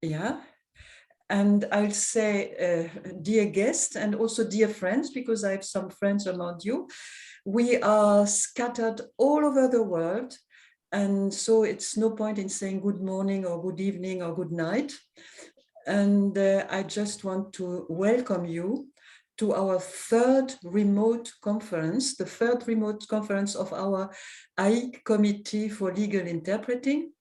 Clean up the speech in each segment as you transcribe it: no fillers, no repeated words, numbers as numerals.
Yeah. And I'll say, dear guests and also dear friends, because I have some friends among you. We are scattered all over the world. And so it's no point in saying good morning or good evening or good night. And I just want to welcome you to our third remote conference, the third remote conference of our AIIC Committee for Legal Interpreting.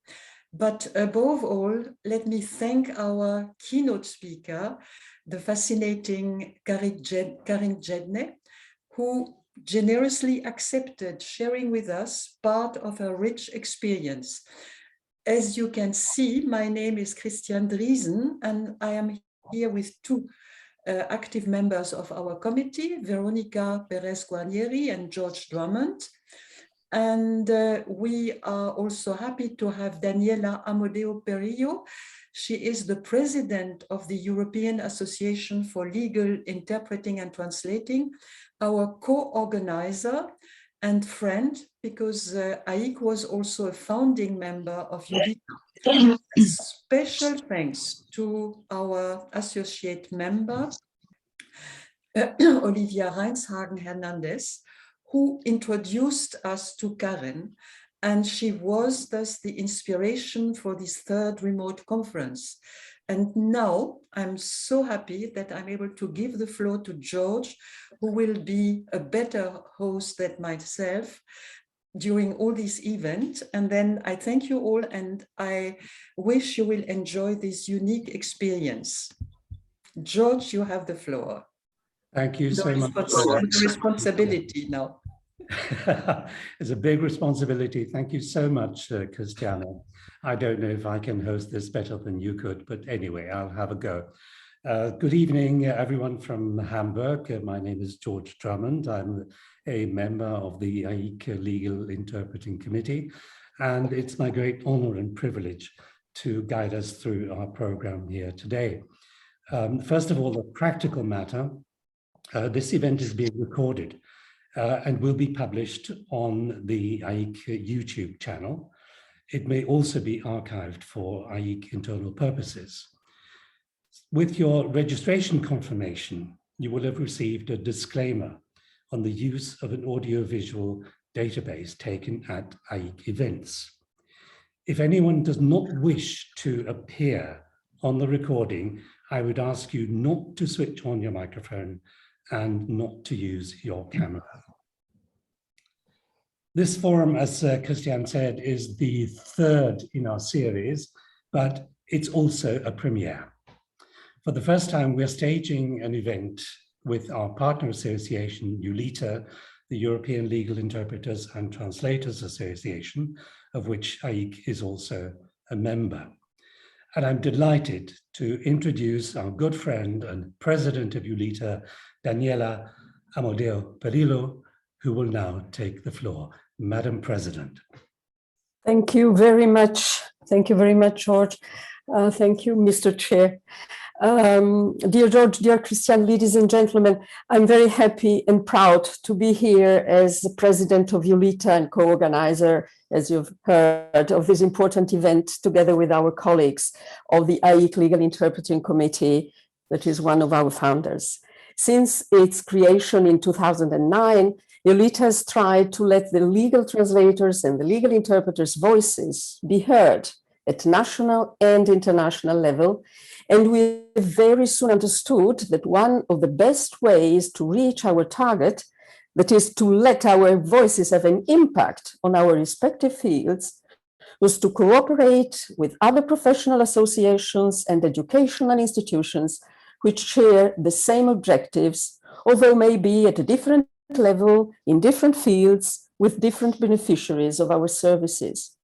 But above all, let me thank our keynote speaker, the fascinating Karin Gedney, who generously accepted sharing with us part of her rich experience. As you can see, my name is Christiane Driesen, and I am here with two active members of our committee, Veronica Perez-Guarnieri and George Drummond. And we are also happy to have Daniela Amodeo Perillo. She is the president of the European Association for Legal Interpreting and Translating, our co-organizer and friend, because AIIC was also a founding member of EULITA. Special thanks to our associate member, Olivia Reinshagen Hernandez, who introduced us to Karen, and she was thus the inspiration for this third remote conference. And now I'm so happy that I'm able to give the floor to George, who will be a better host than myself during all this event. And then I thank you all, and I wish you will enjoy this unique experience. George, you have the floor. Thank you so much. The responsibility now. It's a big responsibility. Thank you so much, Christiane. I don't know if I can host this better than you could, but anyway, I'll have a go. Good evening, everyone from Hamburg. My name is George Drummond. I'm a member of the AIIC Legal Interpreting Committee, and it's my great honor and privilege to guide us through our program here today. First of all, a practical matter. This event is being recorded and will be published on the AIIC YouTube channel. It may also be archived for AIIC internal purposes. With your registration confirmation, you will have received a disclaimer on the use of an audiovisual database taken at AIIC events. If anyone does not wish to appear on the recording, I would ask you not to switch on your microphone and not to use your camera. This forum, as Christiane said, is the third in our series, but it's also a premiere. For the first time, we're staging an event with our partner association, EULITA, the European Legal Interpreters and Translators Association, of which AIIC is also a member. And I'm delighted to introduce our good friend and president of EULITA, Daniela Amodeo Perillo, who will now take the floor. Madam President. Thank you very much. Thank you very much, George. Thank you, Mr. Chair. Dear George, dear Christiane, ladies and gentlemen, I'm very happy and proud to be here as the president of EULITA and co-organizer, as you've heard, of this important event together with our colleagues of the AIIC Legal Interpreting Committee, that is one of our founders. Since its creation in 2009, EULITA has tried to let the legal translators and the legal interpreters' voices be heard at national and international level. And we very soon understood that one of the best ways to reach our target, that is to let our voices have an impact on our respective fields, was to cooperate with other professional associations and educational institutions which share the same objectives, although maybe at a different level, in different fields, with different beneficiaries of our services.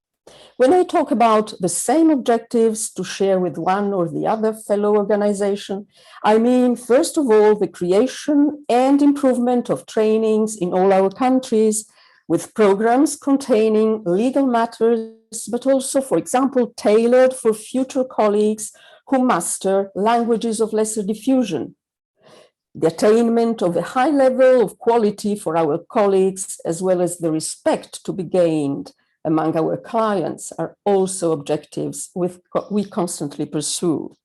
When I talk about the same objectives to share with one or the other fellow organization, I mean, first of all, the creation and improvement of trainings in all our countries with programs containing legal matters, but also, for example, tailored for future colleagues who master languages of lesser diffusion. The attainment of a high level of quality for our colleagues, as well as the respect to be gained among our clients are also objectives we constantly pursue.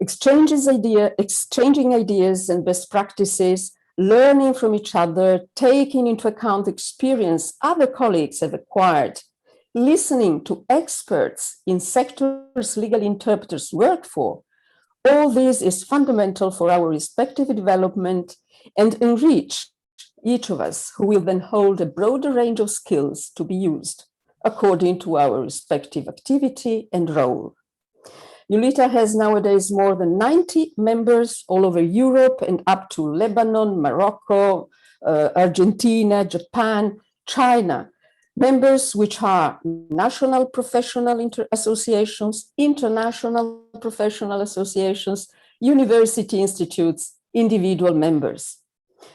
Exchanging ideas and best practices, learning from each other, taking into account experience other colleagues have acquired, listening to experts in sectors legal interpreters work for, all this is fundamental for our respective development and enrich each of us, who will then hold a broader range of skills to be used according to our respective activity and role. EULITA has nowadays more than 90 members all over Europe and up to Lebanon, Morocco, Argentina, Japan, China, members which are national professional associations, international professional associations, university institutes, individual members.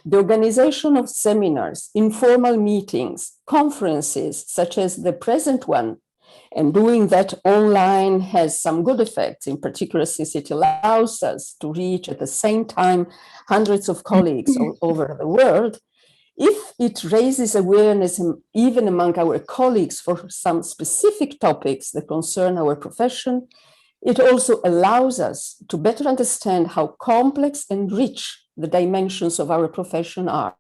The organization of seminars, informal meetings, conferences, such as the present one, and doing that online has some good effects, in particular since it allows us to reach at the same time hundreds of colleagues all over the world. If it raises awareness even among our colleagues for some specific topics that concern our profession, it also allows us to better understand how complex and rich the dimensions of our profession are.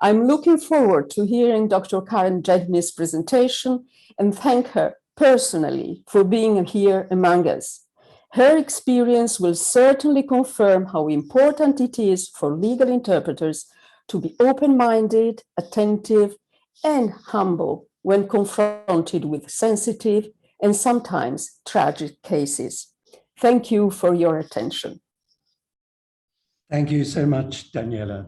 I'm looking forward to hearing Dr. Karen Gedney's presentation and thank her personally for being here among us. Her experience will certainly confirm how important it is for legal interpreters to be open-minded, attentive, and humble when confronted with sensitive and sometimes tragic cases. Thank you for your attention. Thank you so much, Daniela.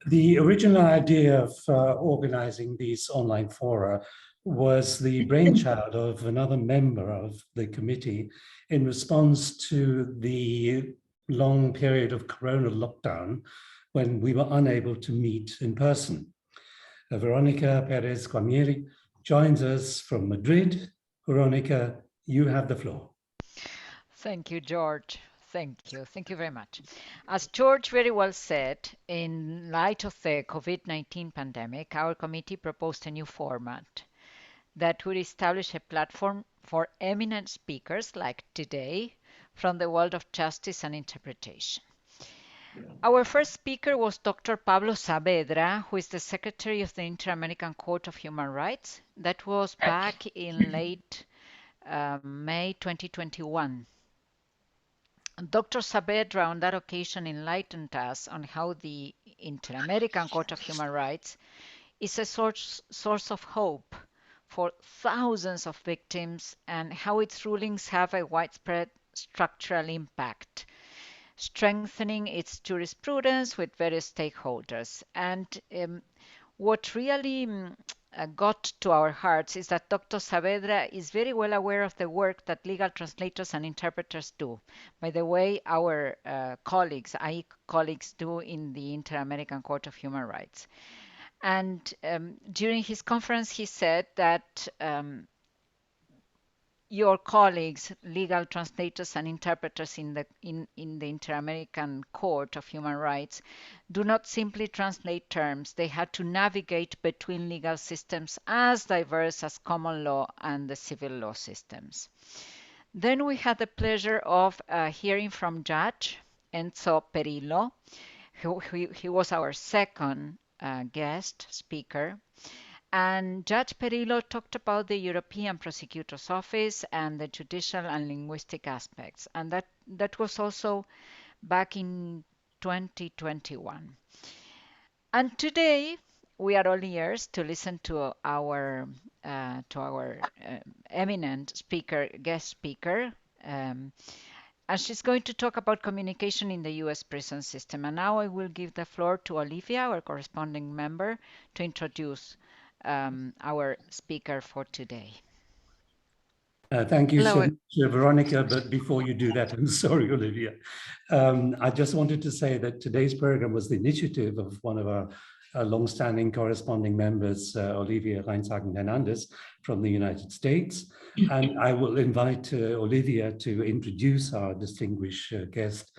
The original idea of organizing these online fora was the brainchild of another member of the committee in response to the long period of corona lockdown when we were unable to meet in person. Veronica Perez Guamieri joins us from Madrid. Veronica, you have the floor. Thank you, George. Thank you. Thank you very much. As George very well said, in light of the COVID-19 pandemic, our committee proposed a new format that would establish a platform for eminent speakers like today from the world of justice and interpretation. Our first speaker was Dr. Pablo Saavedra, who is the Secretary of the Inter-American Court of Human Rights. That was back in late May 2021. Dr. Saavedra on that occasion enlightened us on how the Inter-American Court of Human Rights is a source of hope for thousands of victims and how its rulings have a widespread structural impact, strengthening its jurisprudence with various stakeholders. And what really got to our hearts is that Dr. Saavedra is very well aware of the work that legal translators and interpreters do. By the way, our colleagues, AIIC colleagues, do in the Inter-American Court of Human Rights. And during his conference, he said that your colleagues, legal translators and interpreters in the Inter-American Court of Human Rights, do not simply translate terms. They had to navigate between legal systems as diverse as common law and the civil law systems. Then we had the pleasure of hearing from Judge Enzo Perillo. He was our second guest speaker. And Judge Perillo talked about the European Prosecutor's Office and the judicial and linguistic aspects. And that was also back in 2021. And today we are all ears to listen to our eminent speaker, guest speaker. And she's going to talk about communication in the US prison system. And now I will give the floor to Olivia, our corresponding member, to introduce our speaker for today. Thank you so much, Veronica. But before you do that, I'm sorry, Olivia. I just wanted to say that today's program was the initiative of one of our long-standing corresponding members, Olivia Reinshagen-Hernandez from the United States. And I will invite Olivia to introduce our distinguished guest,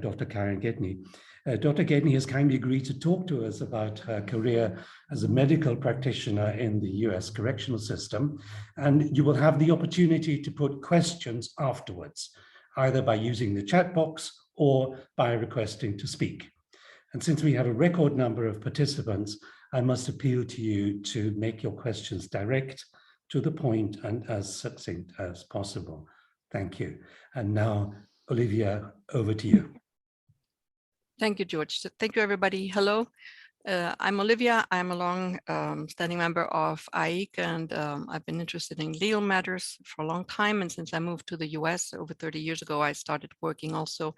Dr. Karen Gedney. Dr. Gedney has kindly agreed to talk to us about her career as a medical practitioner in the US correctional system, and you will have the opportunity to put questions afterwards, either by using the chat box or by requesting to speak. And since we have a record number of participants, I must appeal to you to make your questions direct, to the point, and as succinct as possible. Thank you. And now, Olivia, over to you. Thank you, George. So thank you, everybody. Hello, I'm Olivia. I'm a long-standing member of AIIC, and I've been interested in legal matters for a long time. And since I moved to the US over 30 years ago, I started working also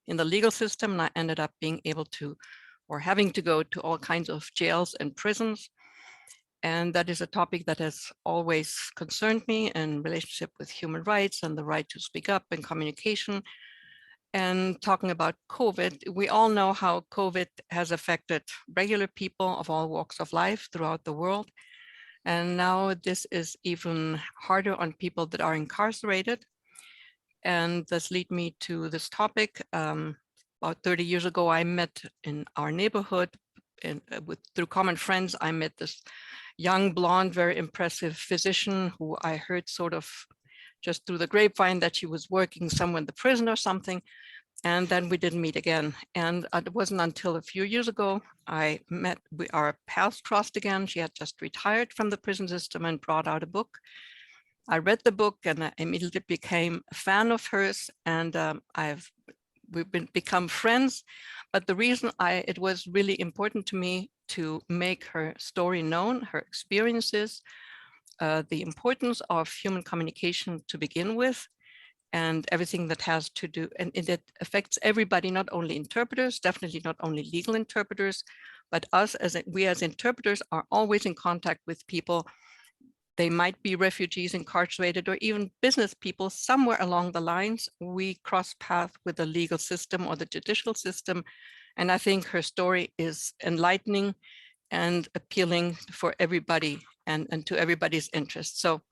in the legal system, and I ended up being able to, or having to go to all kinds of jails and prisons. And that is a topic that has always concerned me in relationship with human rights and the right to speak up and communication. And talking about COVID, we all know how COVID has affected regular people of all walks of life throughout the world. And now this is even harder on people that are incarcerated. And this leads me to this topic. About 30 years ago, I met in our neighborhood, and through common friends, I met this young, blonde, very impressive physician who I heard sort of just through the grapevine that she was working somewhere in the prison or something. And then we didn't meet again. And it wasn't until a few years ago our paths crossed again. She had just retired from the prison system and brought out a book. I read the book and I immediately became a fan of hers, and we've become friends. But the reason it was really important to me to make her story known, her experiences, the importance of human communication to begin with, and everything that has to do, and it affects everybody, not only interpreters, definitely not only legal interpreters, but us we as interpreters are always in contact with people. They might be refugees, incarcerated, or even business people. Somewhere along the lines, we cross paths with the legal system or the judicial system. And I think her story is enlightening and appealing for everybody and to everybody's interest. So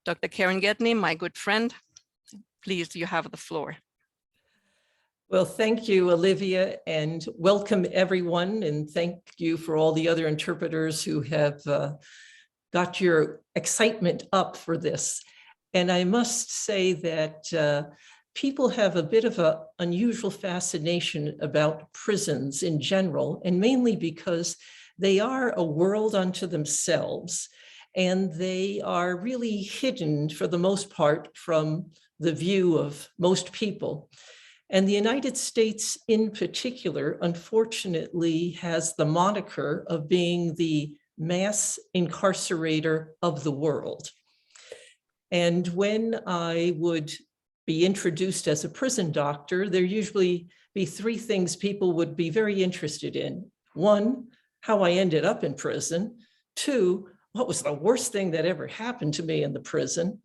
Dr. Karen Gedney, my good friend, please, you have the floor. Well, thank you, Olivia, and welcome everyone. And thank you for all the other interpreters who have got your excitement up for this. And I must say that people have a bit of an unusual fascination about prisons in general, and mainly because they are a world unto themselves, and they are really hidden for the most part from the view of most people. And the United States in particular, unfortunately, has the moniker of being the mass incarcerator of the world. And when I would be introduced as a prison doctor, there usually be three things people would be very interested in. One, how I ended up in prison. Two, what was the worst thing that ever happened to me in the prison?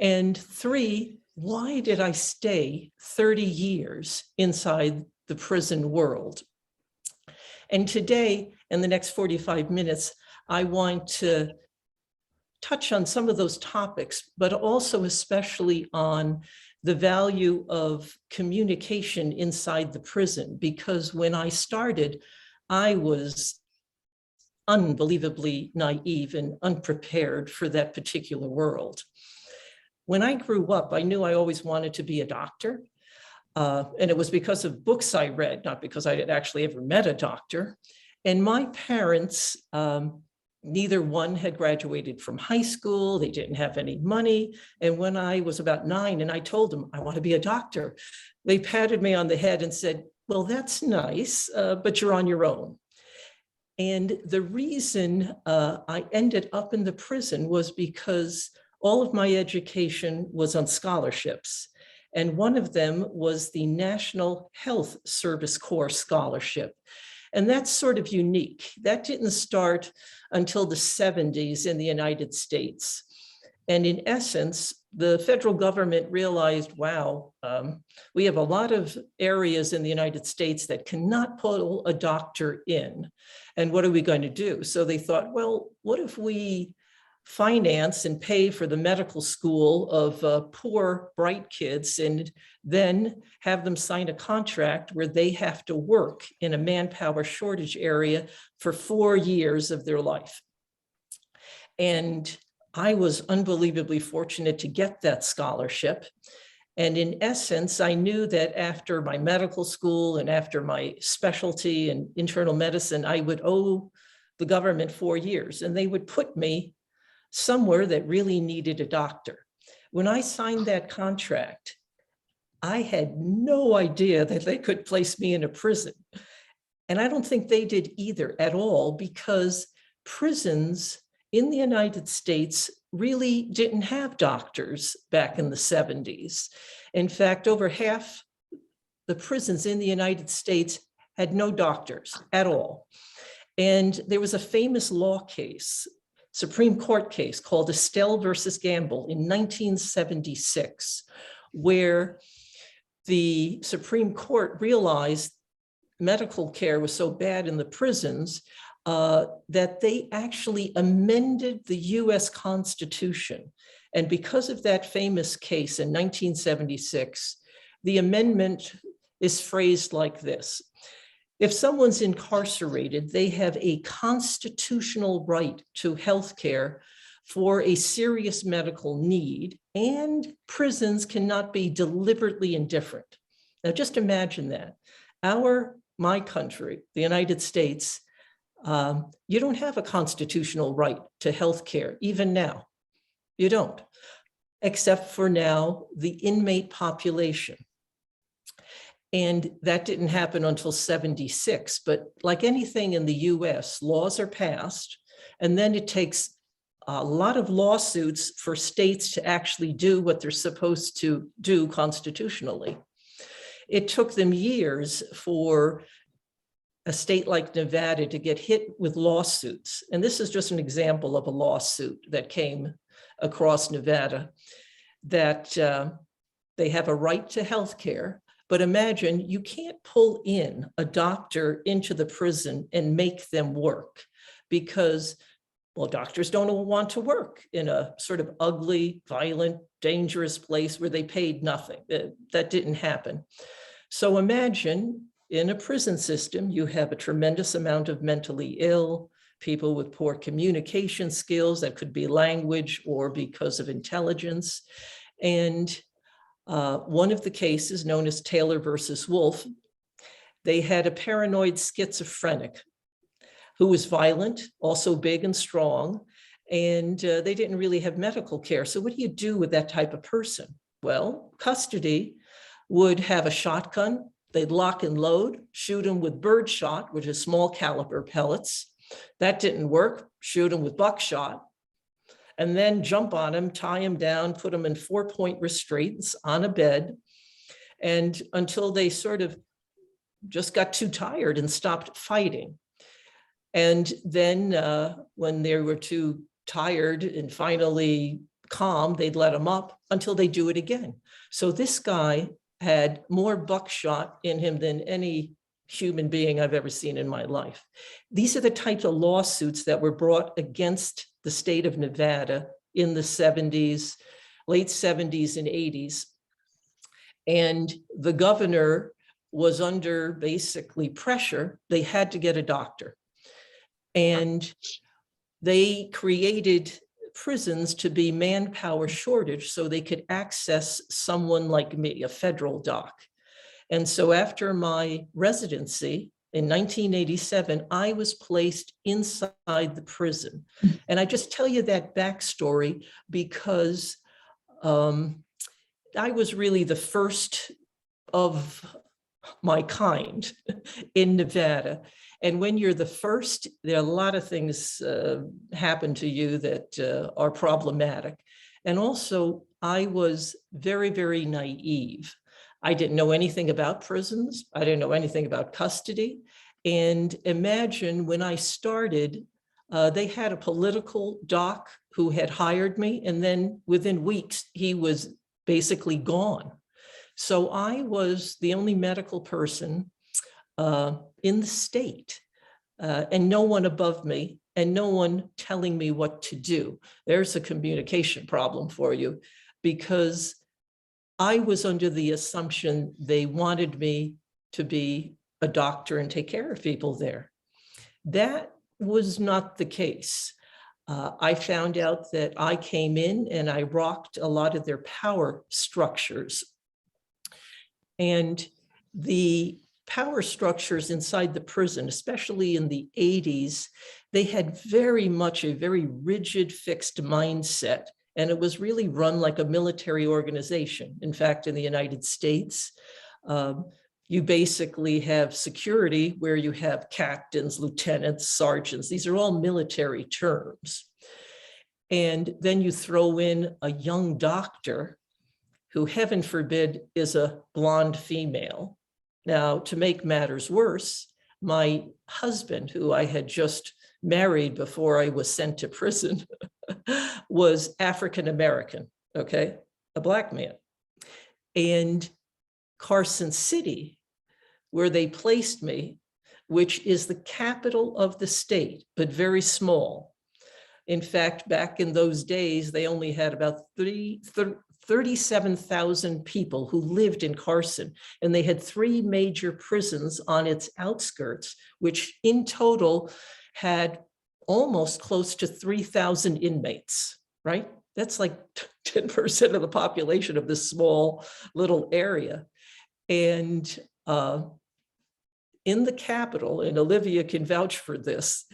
And three, why did I stay 30 years inside the prison world? And today, in the next 45 minutes, I want to touch on some of those topics, but also especially on the value of communication inside the prison, because when I started, I was unbelievably naive and unprepared for that particular world. When I grew up, I knew I always wanted to be a doctor. And it was because of books I read, not because I had actually ever met a doctor. And my parents, neither one had graduated from high school. They didn't have any money. And when I was about 9 and I told them, I want to be a doctor, they patted me on the head and said, well, that's nice, but you're on your own. And the reason I ended up in the prison was because all of my education was on scholarships. And one of them was the National Health Service Corps Scholarship. And that's sort of unique. That didn't start until the 70s in the United States. And in essence, the federal government realized, wow, we have a lot of areas in the United States that cannot put a doctor in. And what are we going to do? So they thought, well, what if we finance and pay for the medical school of poor, bright kids, and then have them sign a contract where they have to work in a manpower shortage area for 4 years of their life. And I was unbelievably fortunate to get that scholarship. And in essence, I knew that after my medical school and after my specialty in internal medicine, I would owe the government 4 years, and they would put me somewhere that really needed a doctor. When I signed that contract, I had no idea that they could place me in a prison. And I don't think they did either at all, because prisons in the United States really didn't have doctors back in the 70s. In fact, over half the prisons in the United States had no doctors at all. And there was a famous law case, Supreme Court case called Estelle versus Gamble in 1976, where the Supreme Court realized medical care was so bad in the prisons that they actually amended the US Constitution. And because of that famous case in 1976, the amendment is phrased like this: if someone's incarcerated, they have a constitutional right to health care for a serious medical need, and prisons cannot be deliberately indifferent. Now, just imagine that. My country, the United States, you don't have a constitutional right to health care, even now. You don't, except for now, the inmate population. And that didn't happen until 76. But like anything in the US, laws are passed, and then it takes a lot of lawsuits for states to actually do what they're supposed to do constitutionally. It took them years for a state like Nevada to get hit with lawsuits. And this is just an example of a lawsuit that came across Nevada, that they have a right to health care. But imagine, you can't pull in a doctor into the prison and make them work, because, well, doctors don't want to work in a sort of ugly, violent, dangerous place where they paid nothing. That didn't happen. So imagine in a prison system, you have a tremendous amount of mentally ill, people with poor communication skills, that could be language or because of intelligence. And one of the cases, known as Taylor versus Wolf, they had a paranoid schizophrenic who was violent, also big and strong, and they didn't really have medical care. So what do you do with that type of person? Well, custody would have a shotgun. They'd lock and load, shoot him with birdshot, which is small caliber pellets. That didn't work. Shoot him with buckshot, and then jump on him, tie him down, put him in 4-point restraints on a bed, and until they sort of just got too tired and stopped fighting. And then when they were too tired and finally calm, they'd let him up until they do it again. So this guy had more buckshot in him than any human being I've ever seen in my life. These are the types of lawsuits that were brought against the state of Nevada in the 70s, late 70s and 80s. And the governor was under basically pressure. They had to get a doctor. And they created prisons to be manpower shortage so they could access someone like me, a federal doc. And so after my residency in 1987, I was placed inside the prison. And I just tell you that backstory because I was really the first of my kind in Nevada. And when you're the first, there are a lot of things happen to you that are problematic. And also, I was very, very naive. I didn't know anything about prisons. I didn't know anything about custody. And imagine when I started, they had a political doc who had hired me, and then within weeks, he was basically gone. So I was the only medical person in the state, and no one above me and no one telling me what to do. There's a communication problem for you, because I was under the assumption they wanted me to be a doctor and take care of people there. That was not the case. I found out that I came in and I rocked a lot of their power structures. And the power structures inside the prison, especially in the 80s, they had very much a very rigid, fixed mindset. And it was really run like a military organization. In fact, in the United States, you basically have security where you have captains, lieutenants, sergeants. These are all military terms. And then you throw in a young doctor who, heaven forbid, is a blonde female. Now, to make matters worse, my husband, who I had just married before I was sent to prison, was African-American, okay, a Black man. And Carson City, where they placed me, which is the capital of the state, but very small. In fact, back in those days, they only had about 37,000 people who lived in Carson, and they had 3 major prisons on its outskirts, which in total had almost close to 3,000 inmates, right? That's like 10% of the population of this small little area. And in the capital, and Olivia can vouch for this,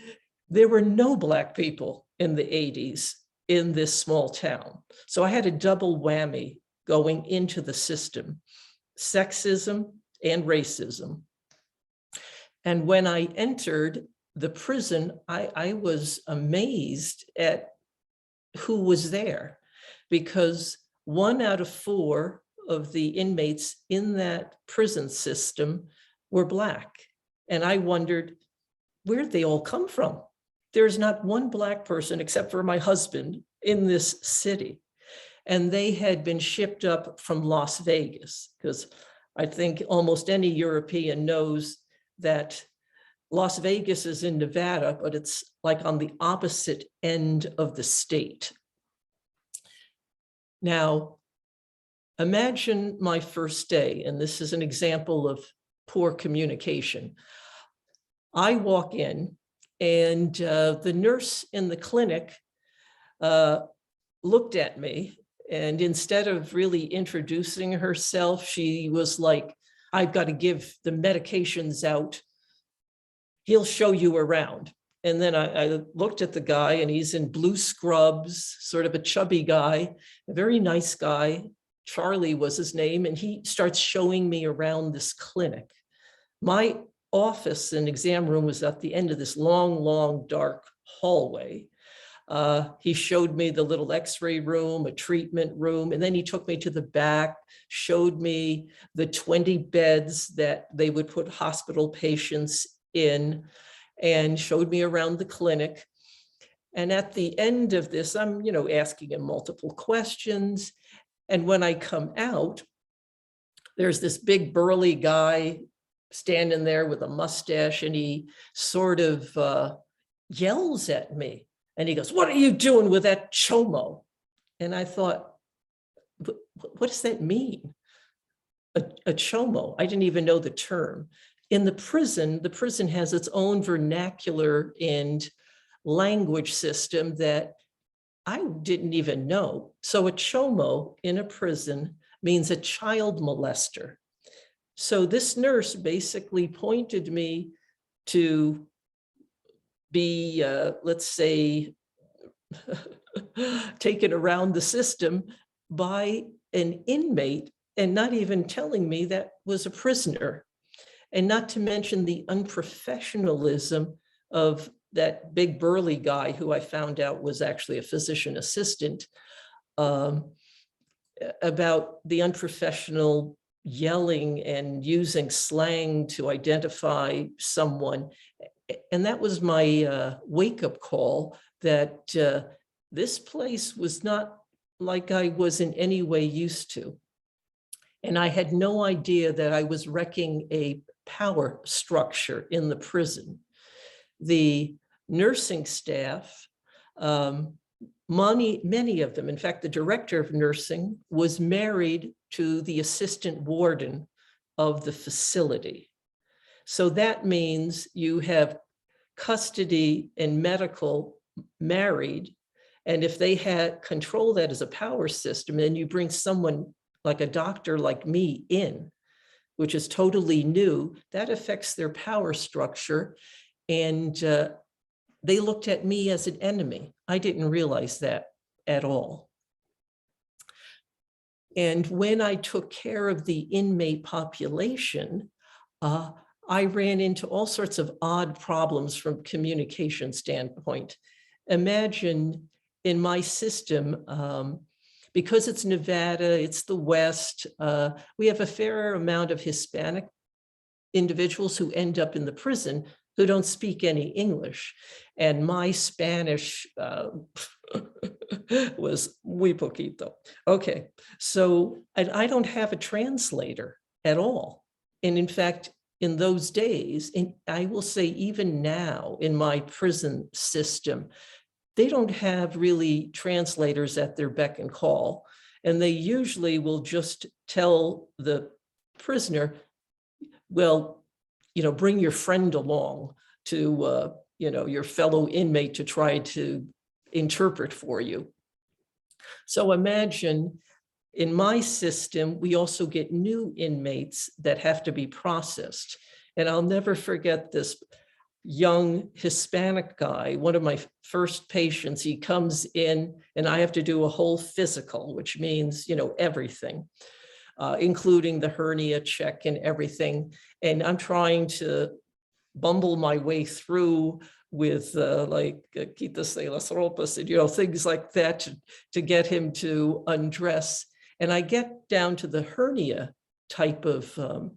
there were no Black people in the 80s in this small town. So I had a double whammy going into the system, sexism and racism. And when I entered the prison, I was amazed at who was there, because 1 out of 4 of the inmates in that prison system were Black. And I wondered, where'd they all come from? There's not one Black person except for my husband in this city. And they had been shipped up from Las Vegas, because I think almost any European knows that Las Vegas is in Nevada, but it's like on the opposite end of the state. Now, imagine my first day, and this is an example of poor communication. I walk in, and the nurse in the clinic looked at me, and instead of really introducing herself, she was like, I've got to give the medications out. He'll show you around. And then I looked at the guy, and he's in blue scrubs, sort of a chubby guy, a very nice guy. Charlie was his name, and he starts showing me around this clinic. My office and exam room was at the end of this long, long, dark hallway. He showed me the little x-ray room, a treatment room, and then he took me to the back, showed me the 20 beds that they would put hospital patients in, and showed me around the clinic. And at the end of this, I'm, asking him multiple questions. And when I come out, there's this big burly guy standing there with a mustache, and he sort of yells at me. And he goes, "What are you doing with that chomo?" And I thought, what does that mean? A chomo? I didn't even know the term. In the prison has its own vernacular and language system that I didn't even know. So a chomo in a prison means a child molester. So this nurse basically pointed me to be, let's say, taken around the system by an inmate, and not even telling me that was a prisoner. And not to mention the unprofessionalism of that big burly guy, who I found out was actually a physician assistant, about the unprofessional yelling and using slang to identify someone. And that was my wake-up call that this place was not like I was in any way used to. And I had no idea that I was wrecking a power structure in the prison. The nursing staff, many of them, in fact, the director of nursing was married to the assistant warden of the facility. So that means you have custody and medical married. And if they had control that as a power system, then you bring someone like a doctor like me in, which is totally new, that affects their power structure. And they looked at me as an enemy. I didn't realize that at all. And when I took care of the inmate population, I ran into all sorts of odd problems from a communication standpoint. Imagine in my system, because it's Nevada, it's the West, we have a fair amount of Hispanic individuals who end up in the prison who don't speak any English. And my Spanish was muy poquito. Okay, so I don't have a translator at all. And in fact, in those days, and I will say even now in my prison system, they don't have really translators at their beck and call. And they usually will just tell the prisoner, well, you know, bring your friend along to, you know, your fellow inmate to try to interpret for you. So imagine in my system, we also get new inmates that have to be processed. And I'll never forget this young Hispanic guy, one of my first patients. He comes in and I have to do a whole physical, which means, you know, everything, including the hernia check and everything. And I'm trying to bumble my way through with like quítese las ropas and, you know, things like that to get him to undress. And I get down to the hernia type of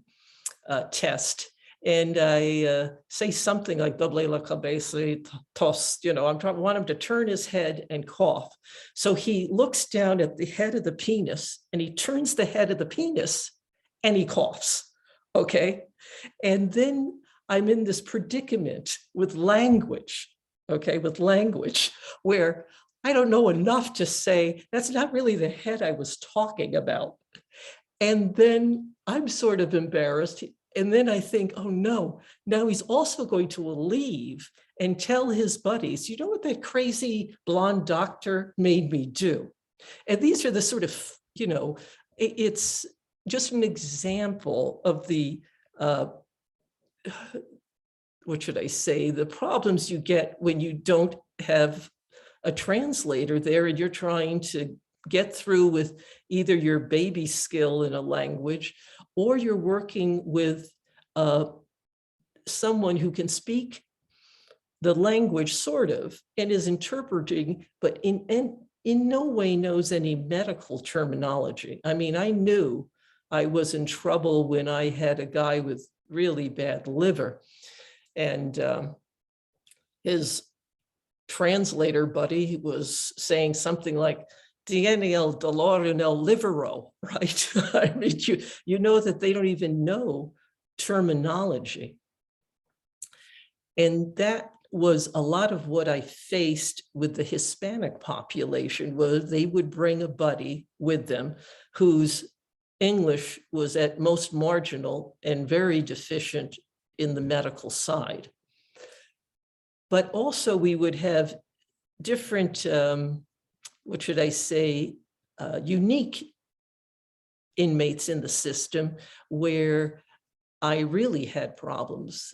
test. And I say something like doble la cabeza, tos, you know, want him to turn his head and cough. So he looks down at the head of the penis and he turns the head of the penis and he coughs, okay? And then I'm in this predicament with language, okay, with language where I don't know enough to say, that's not really the head I was talking about. And then I'm sort of embarrassed. And then I think, oh no, now he's also going to leave and tell his buddies, you know what that crazy blonde doctor made me do? And these are the sort of, you know, it's just an example of the, what should I say, the problems you get when you don't have a translator there and you're trying to get through with either your baby skill in a language or you're working with someone who can speak the language sort of and is interpreting, but in no way knows any medical terminology. I mean, I knew I was in trouble when I had a guy with really bad liver and his translator buddy was saying something like, tiene el dolor en el livero, right? I mean, you know that they don't even know terminology. And that was a lot of what I faced with the Hispanic population, was they would bring a buddy with them whose English was at most marginal and very deficient in the medical side. But also we would have different, what should I say, unique inmates in the system where I really had problems.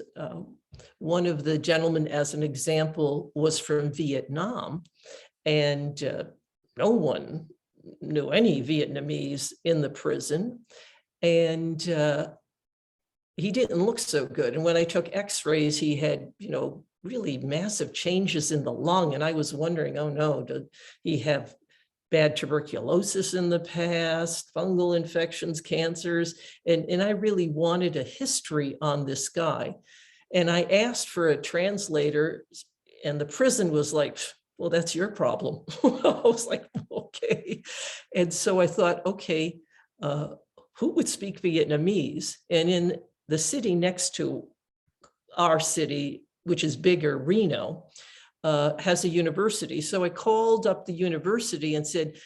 One of the gentlemen, as an example, was from Vietnam, and no one knew any Vietnamese in the prison. And he didn't look so good. And when I took x-rays, he had, you know, really massive changes in the lung. And I was wondering, oh no, did he have bad tuberculosis in the past, fungal infections, cancers? And I really wanted a history on this guy. And I asked for a translator and the prison was like, well, that's your problem. I was like, okay. And so I thought, okay, who would speak Vietnamese? And in the city next to our city, which is bigger, Reno, has a university. So I called up the university and said,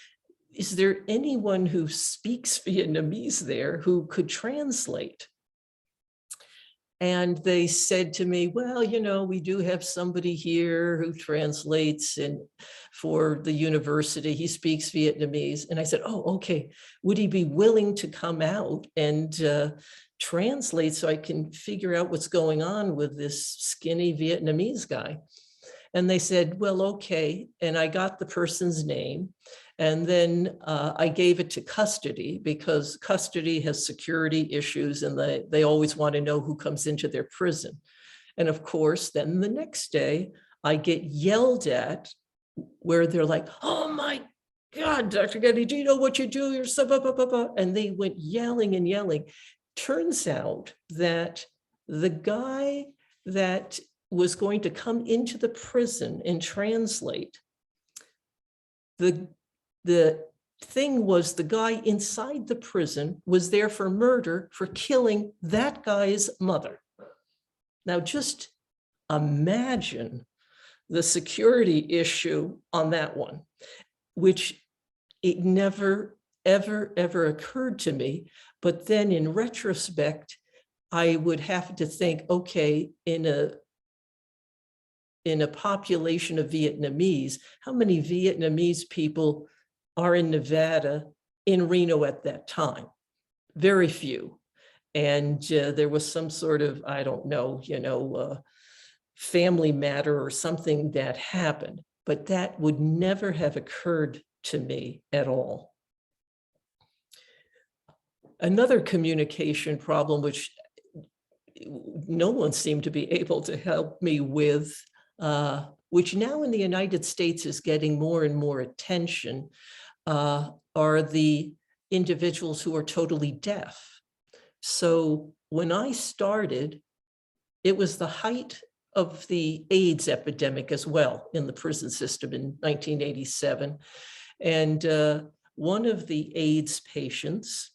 is there anyone who speaks Vietnamese there who could translate? And they said to me, well, you know, we do have somebody here who translates for the university. He speaks Vietnamese. And I said, oh, okay. Would he be willing to come out and translate so I can figure out what's going on with this skinny Vietnamese guy? And they said, well, okay. And I got the person's name. And then I gave it to custody, because custody has security issues and they always want to know who comes into their prison. And of course, then the next day I get yelled at, where they're like, oh my God, Dr. Gedney, do you know what you do? You're so blah, blah, blah, blah. And they went yelling and yelling. Turns out that the guy that was going to come into the prison and translate, the thing was, the guy inside the prison was there for murder, for killing that guy's mother. Now, just imagine the security issue on that one, which it never, ever, ever occurred to me. But then in retrospect, I would have to think, okay, in a population of Vietnamese, how many Vietnamese people are in Nevada, in Reno at that time? Very few. And there was some sort of, I don't know, family matter or something that happened, but that would never have occurred to me at all. Another communication problem, which no one seemed to be able to help me with, which now in the United States is getting more and more attention, are the individuals who are totally deaf. So when I started, it was the height of the AIDS epidemic as well in the prison system in 1987. And one of the AIDS patients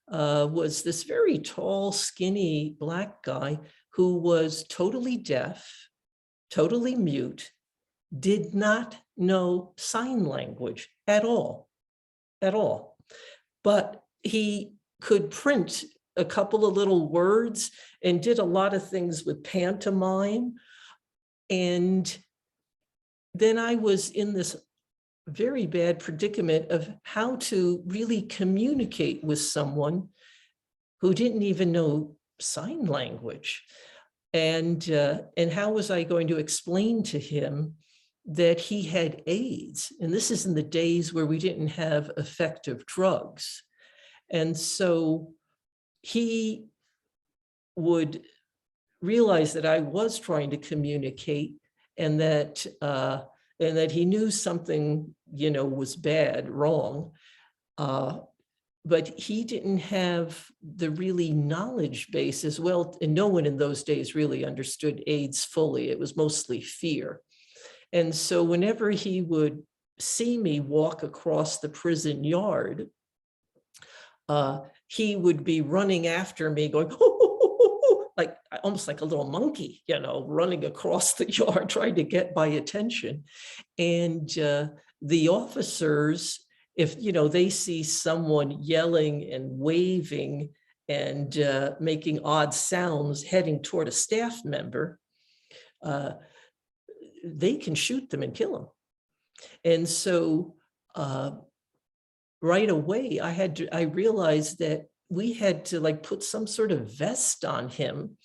was this very tall, skinny Black guy who was totally deaf, totally mute, did not know sign language at all. But he could print a couple of little words and did a lot of things with pantomime. And then I was in this very bad predicament of how to really communicate with someone who didn't even know sign language. And how was I going to explain to him that he had AIDS? And this is in the days where we didn't have effective drugs. And so he would realize that I was trying to communicate, and that he knew something, was bad, wrong. But he didn't have the really knowledge base as well. And no one in those days really understood AIDS fully. It was mostly fear. And so whenever he would see me walk across the prison yard, he would be running after me going, like almost like a little monkey, running across the yard, trying to get my attention. And the officers, if they see someone yelling and waving and making odd sounds heading toward a staff member, they can shoot them and kill them. And so right away, I realized that we had to put some sort of vest on him,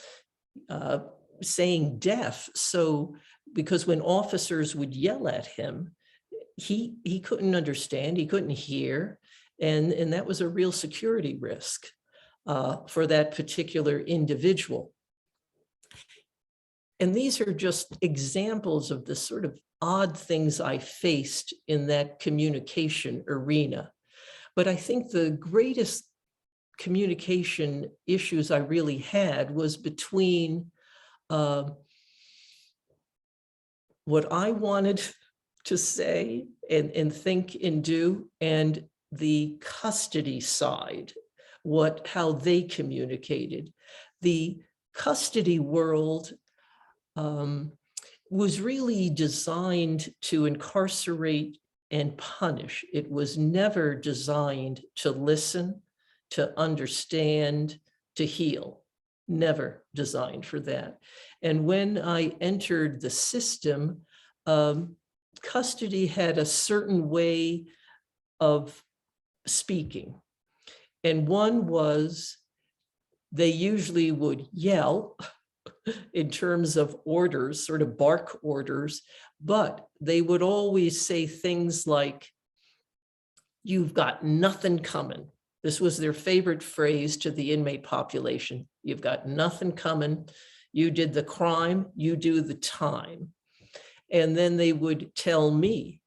saying deaf. So, because when officers would yell at him, he couldn't understand, he couldn't hear, and that was a real security risk for that particular individual. And these are just examples of the sort of odd things I faced in that communication arena. But I think the greatest communication issues I really had was between what I wanted to say and think and do, and the custody side, how they communicated. The custody world was really designed to incarcerate and punish. It was never designed to listen, to understand, to heal. Never designed for that. And when I entered the system, custody had a certain way of speaking. And one was they usually would yell in terms of orders, sort of bark orders, but they would always say things like, "You've got nothing coming." This was their favorite phrase to the inmate population. "You've got nothing coming. You did the crime, you do the time." And then they would tell me,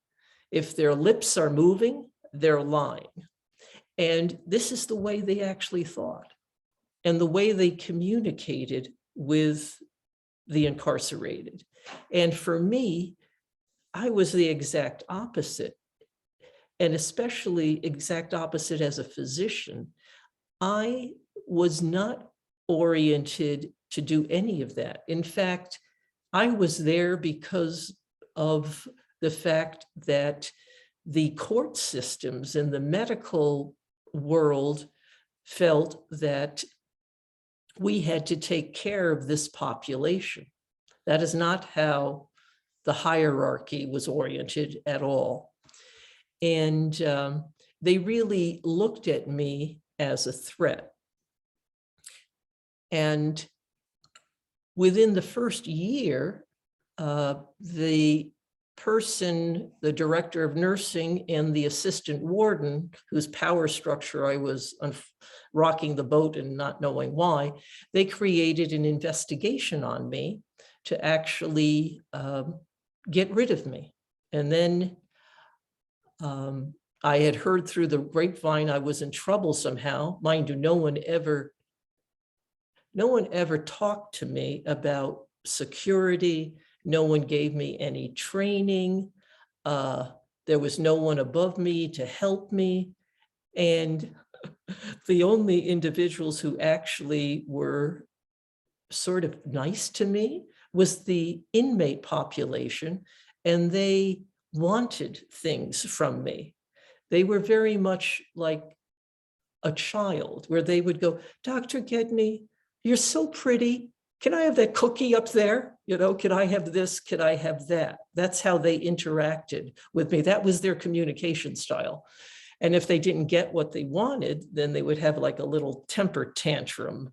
if their lips are moving, they're lying. And this is the way they actually thought and the way they communicated with the incarcerated. And for me, I was the exact opposite, and especially exact opposite as a physician. I was not oriented to do any of that. In fact, I was there because of the fact that the court systems and the medical world felt that we had to take care of this population. That is not how the hierarchy was oriented at all. And they really looked at me as a threat. And within the first year, the director of nursing and the assistant warden, whose power structure I was rocking the boat and not knowing why, they created an investigation on me to actually get rid of me. And then I had heard through the grapevine I was in trouble somehow. Mind you, no one ever talked to me about security. No one gave me any training. There was no one above me to help me. And the only individuals who actually were sort of nice to me was the inmate population, and they wanted things from me. They were very much like a child, where they would go, "Dr. Gedney, you're so pretty. Can I have that cookie up there? You know, can I have this? Can I have that?" That's how they interacted with me. That was their communication style. And if they didn't get what they wanted, then they would have like a little temper tantrum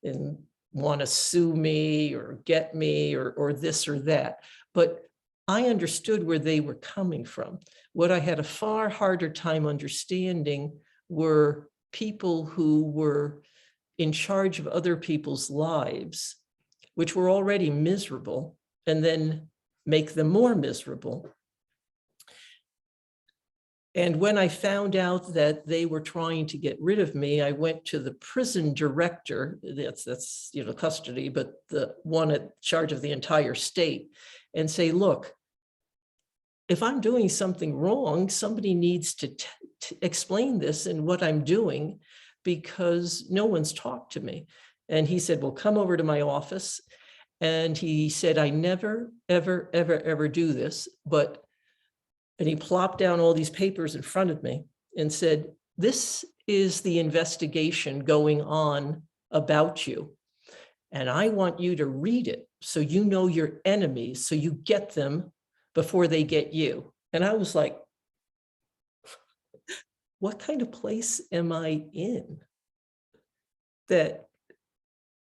and want to sue me or get me or this or that. But I understood where they were coming from. What I had a far harder time understanding were people who were in charge of other people's lives, which were already miserable, and then make them more miserable. And when I found out that they were trying to get rid of me, I went to the prison director, that's you know, custody, but the one in charge of the entire state, and say, "Look, if I'm doing something wrong, somebody needs to explain this and what I'm doing, because no one's talked to me." And he said, "Well, come over to my office." And he said, "I never, ever, ever, ever do this, but," and he plopped down all these papers in front of me and said, "This is the investigation going on about you. And I want you to read it so you know your enemies, so you get them before they get you." And I was like, what kind of place am I in that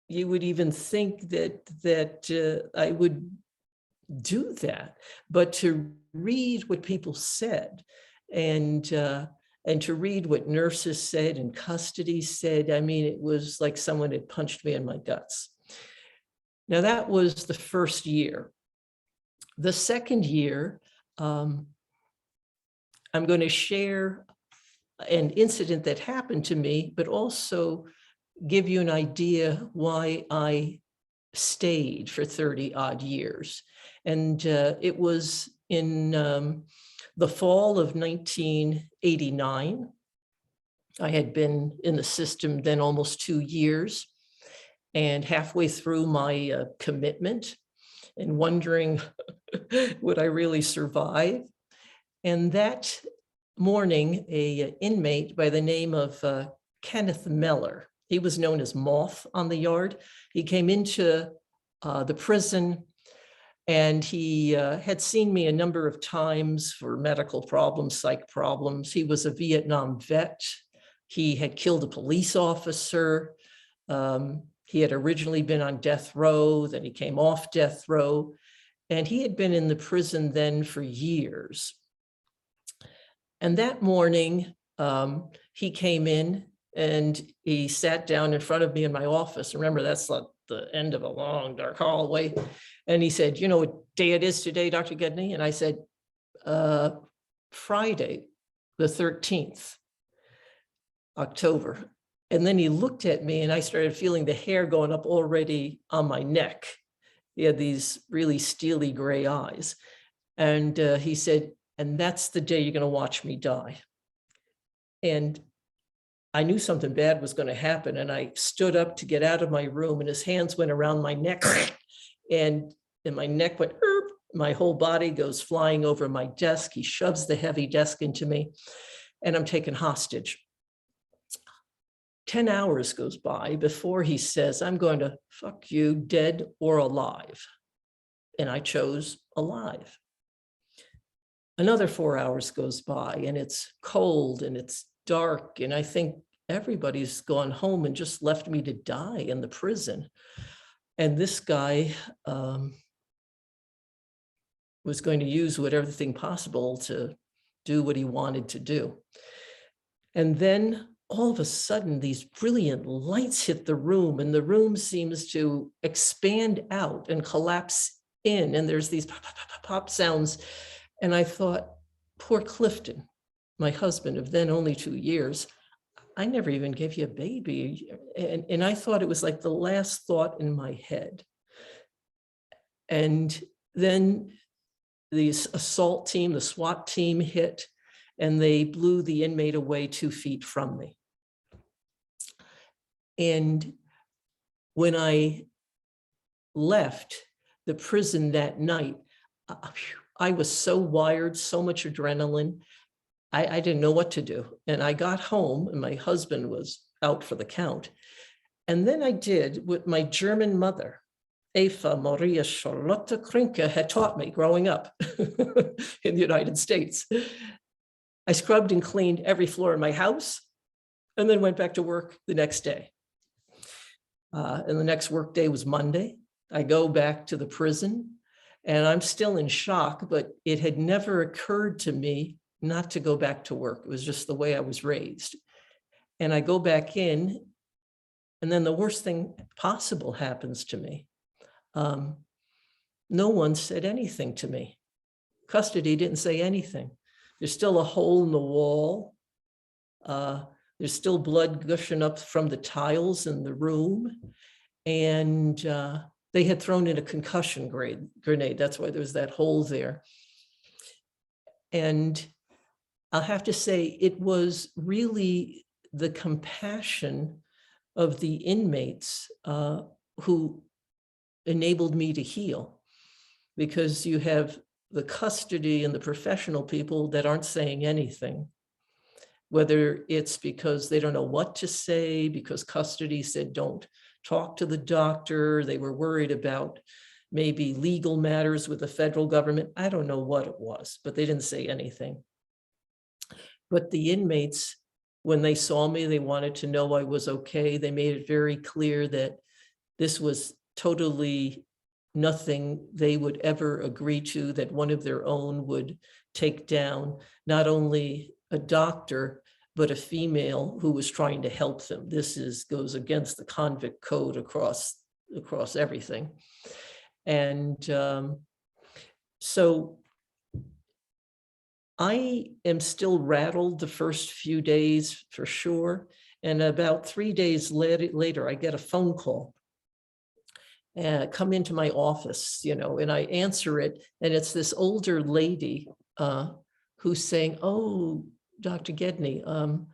you would even think that I would do that? But to read what people said and to read what nurses said and custody said, I mean, it was like someone had punched me in my guts. Now, that was the first year. The second year, I'm going to share an incident that happened to me, but also give you an idea why I stayed for 30 odd years. And it was in the fall of 1989. I had been in the system then almost 2 years, and halfway through my commitment. and wondering, would I really survive? And that morning, an inmate by the name of Kenneth Meller, he was known as Moth on the yard. He came into the prison, and he had seen me a number of times for medical problems, psych problems. He was a Vietnam vet. He had killed a police officer. He had originally been on death row, then he came off death row, and he had been in the prison then for years. And that morning, he came in and he sat down in front of me in my office. Remember, that's like the end of a long, dark hallway. And he said, you know what day it is today, Dr. Gedney? And I said, Friday, the 13th, October. And then he looked at me and I started feeling the hair going up already on my neck. He had these really steely gray eyes. And he said, and that's the day you're going to watch me die. And I knew something bad was going to happen. And I stood up to get out of my room, and his hands went around my neck, and my neck went, my whole body goes flying over my desk. He shoves the heavy desk into me, and I'm taken hostage. 10 hours goes by before he says, I'm going to fuck you dead or alive. And I chose alive. Another 4 hours goes by, and it's cold and it's dark. And I think everybody's gone home and just left me to die in the prison. And this guy was going to use everything possible to do what he wanted to do. And then all of a sudden, these brilliant lights hit the room, and the room seems to expand out and collapse in. And there's these pop, pop, pop, pop sounds. And I thought, poor Clifton, my husband of then only 2 years, I never even gave you a baby. And I thought it was like the last thought in my head. And then the assault team, the SWAT team hit, and they blew the inmate away 2 feet from me. And when I left the prison that night, I was so wired, so much adrenaline. I didn't know what to do. And I got home, and my husband was out for the count. And then I did what my German mother, Eva Maria Charlotte Krinke, had taught me growing up in the United States. I scrubbed and cleaned every floor in my house, and then went back to work the next day. And the next work day was Monday. I go back to the prison, and I'm still in shock, but it had never occurred to me not to go back to work. It was just the way I was raised. And I go back in, and then the worst thing possible happens to me. No one said anything to me. Custody didn't say anything. There's still a hole in the wall. There's still blood gushing up from the tiles in the room. And they had thrown in a concussion grenade. That's why there was that hole there. And I'll have to say, it was really the compassion of the inmates who enabled me to heal, because you have the custody and the professional people that aren't saying anything, whether it's because they don't know what to say, because custody said, don't talk to the doctor. They were worried about maybe legal matters with the federal government. I don't know what it was, but they didn't say anything. But the inmates, when they saw me, they wanted to know I was okay. They made it very clear that this was totally nothing they would ever agree to, that one of their own would take down not only a doctor, but a female who was trying to help them. This goes against the convict code across everything. And so I am still rattled the first few days for sure. And about 3 days later, I get a phone call. Come into my office, and I answer it, and it's this older lady who's saying, "Oh, Dr. Gedney, I'm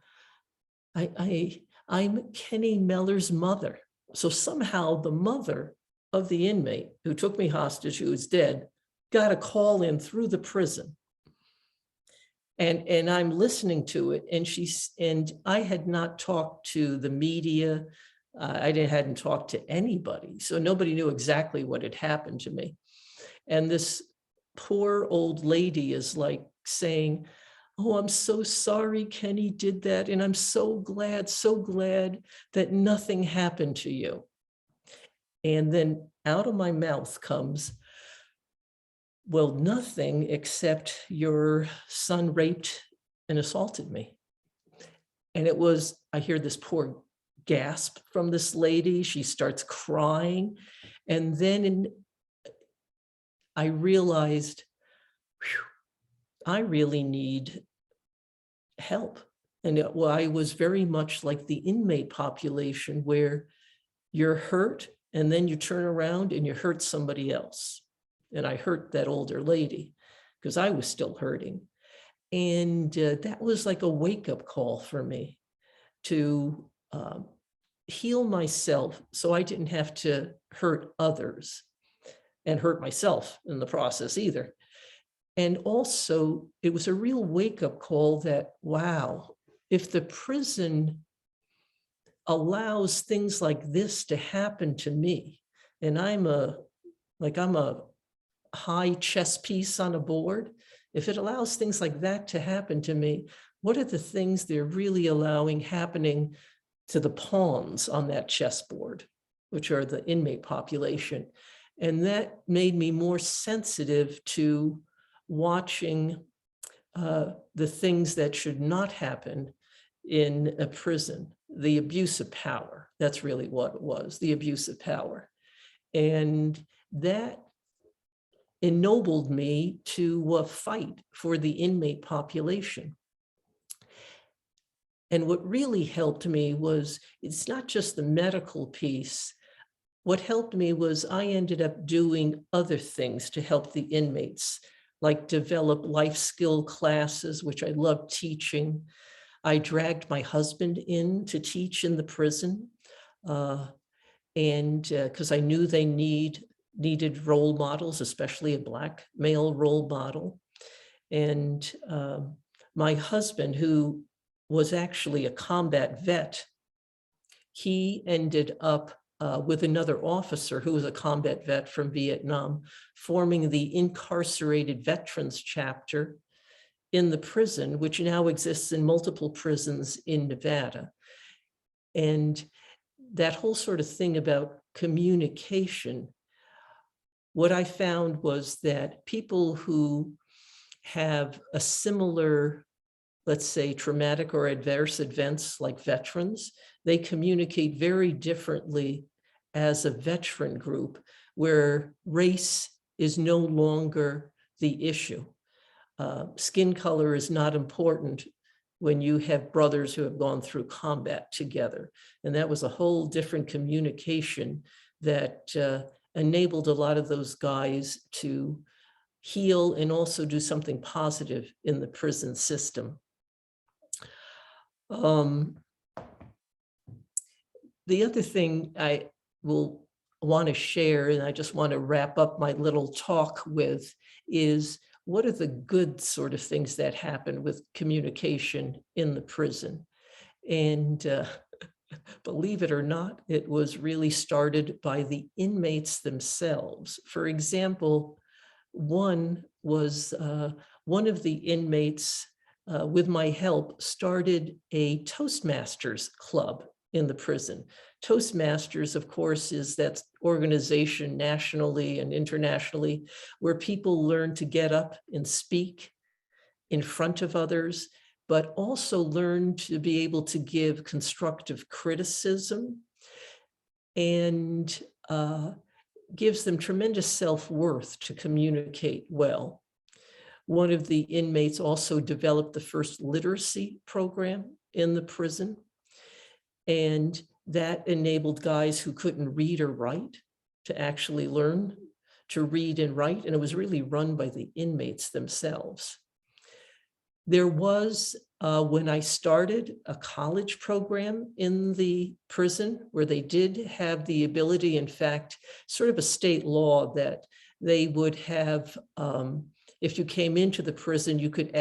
Kenny Meller's mother." So somehow the mother of the inmate who took me hostage, who was dead, got a call in through the prison. And I'm listening to it, and I had not talked to the media. Hadn't talked to anybody. So nobody knew exactly what had happened to me. And this poor old lady is like saying, "Oh, I'm so sorry Kenny did that. And I'm so glad that nothing happened to you." And then out of my mouth comes, "Well, nothing except your son raped and assaulted me." And it was, I hear this poor gasp from this lady. She starts crying. And then I realized, I really need help. And I was very much like the inmate population, where you're hurt and then you turn around and you hurt somebody else. And I hurt that older lady because I was still hurting. And that was like a wake-up call for me to heal myself so I didn't have to hurt others and hurt myself in the process either. And also, it was a real wake-up call that, wow, if the prison allows things like this to happen to me, and I'm a high chess piece on a board, if it allows things like that to happen to me, what are the things they're really allowing happening to the pawns on that chessboard, which are the inmate population? And that made me more sensitive to watching the things that should not happen in a prison, the abuse of power. That's really what it was, the abuse of power. And that ennobled me to fight for the inmate population. And what really helped me was, it's not just the medical piece. What helped me was I ended up doing other things to help the inmates, like develop life skill classes, which I loved teaching. I dragged my husband in to teach in the prison, and because I knew they needed role models, especially a Black male role model. And my husband, who was actually a combat vet, he ended up with another officer who was a combat vet from Vietnam, forming the incarcerated veterans chapter in the prison, which now exists in multiple prisons in Nevada. And that whole sort of thing about communication, what I found was that people who have a similar, let's say, traumatic or adverse events like veterans, they communicate very differently as a veteran group, where race is no longer the issue. Skin color is not important when you have brothers who have gone through combat together. And that was a whole different communication that enabled a lot of those guys to heal and also do something positive in the prison system. The other thing I will want to share, and I just want to wrap up my little talk with, is what are the good sort of things that happen with communication in the prison? And believe it or not, it was really started by the inmates themselves. For example, one was one of the inmates, with my help, started a Toastmasters club in the prison. Toastmasters, of course, is that organization nationally and internationally where people learn to get up and speak in front of others, but also learn to be able to give constructive criticism, and gives them tremendous self-worth to communicate well. One of the inmates also developed the first literacy program in the prison, and that enabled guys who couldn't read or write to actually learn to read and write, and it was really run by the inmates themselves. There was, when I started, a college program in the prison where they did have the ability, in fact, sort of a state law that they would have, if you came into the prison, you could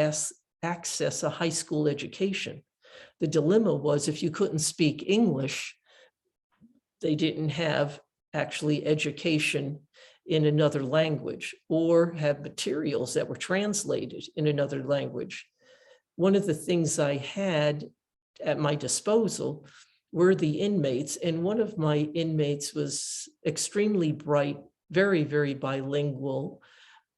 access a high school education. The dilemma was if you couldn't speak English, they didn't have actually education in another language or have materials that were translated in another language. One of the things I had at my disposal were the inmates, and one of my inmates was extremely bright, very, very bilingual,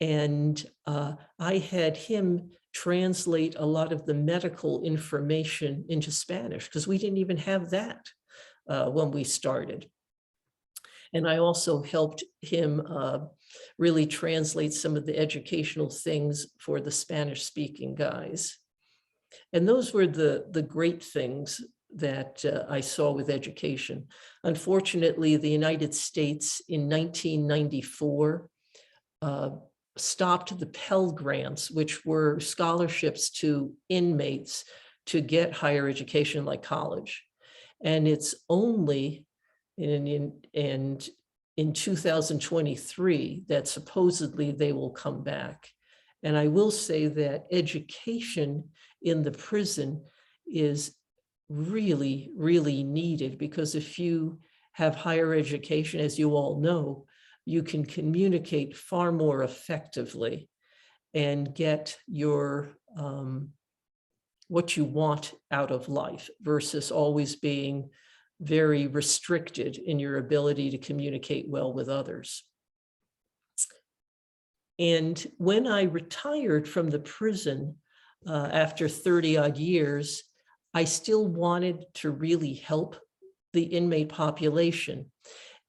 and I had him translate a lot of the medical information into Spanish because we didn't even have that when we started. And I also helped him really translate some of the educational things for the Spanish-speaking guys. And those were the great things that I saw with education. Unfortunately, the United States in 1994 stopped the Pell Grants, which were scholarships to inmates to get higher education like college. And it's only in 2023 that supposedly they will come back. And I will say that education in the prison is really, really needed, because if you have higher education, as you all know, you can communicate far more effectively and get your what you want out of life versus always being very restricted in your ability to communicate well with others. And when I retired from the prison after 30 odd years, I still wanted to really help the inmate population.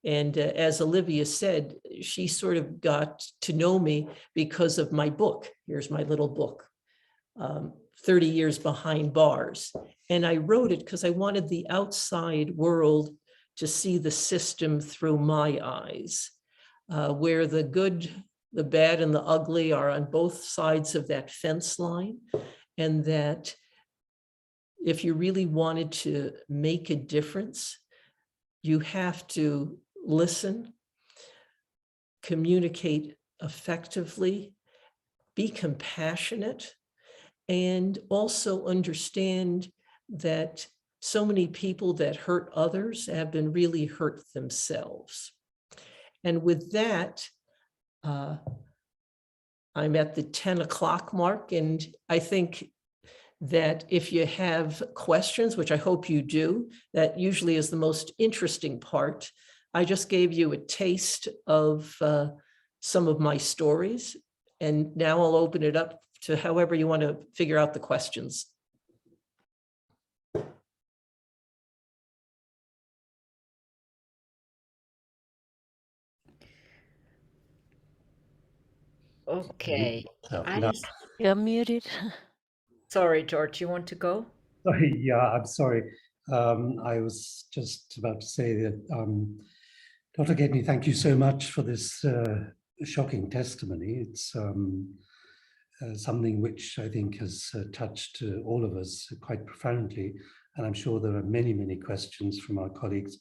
And as Olivia said, she sort of got to know me because of my book. Here's my little book, 30 Years Behind Bars. And I wrote it because I wanted the outside world to see the system through my eyes, where the good, the bad, and the ugly are on both sides of that fence line. And that if you really wanted to make a difference, you have to listen, communicate effectively, be compassionate, and also understand that so many people that hurt others have been really hurt themselves. And with that, I'm at the 10 o'clock mark, and I think that if you have questions, which I hope you do, that usually is the most interesting part. I just gave you a taste of some of my stories, and now I'll open it up to however you want to figure out the questions. Okay. Now, You're muted. Sorry, George, you want to go? sorry, yeah, I'm sorry. I was just about to say that, Dr. Gedney, thank you so much for this shocking testimony. It's something which I think has touched all of us quite profoundly, and I'm sure there are many, many questions from our colleagues.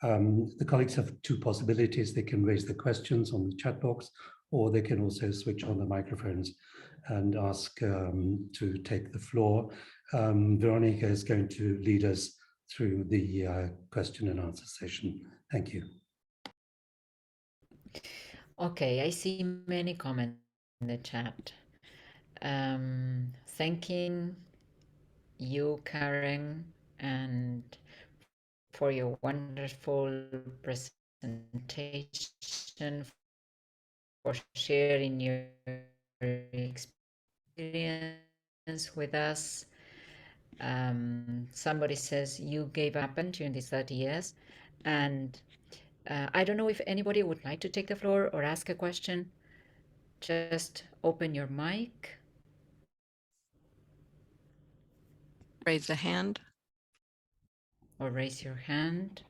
The colleagues have two possibilities. They can raise the questions on the chat box, or they can also switch on the microphones and ask to take the floor. Veronica is going to lead us through the question and answer session. Thank you. Okay, I see many comments in the chat. Thanking you, Karen, and for your wonderful presentation, for sharing your experience with us. Somebody says you gave up during these 30 years, and I don't know if anybody would like to take the floor or ask a question. Just open your mic. Raise a hand. Or raise your hand.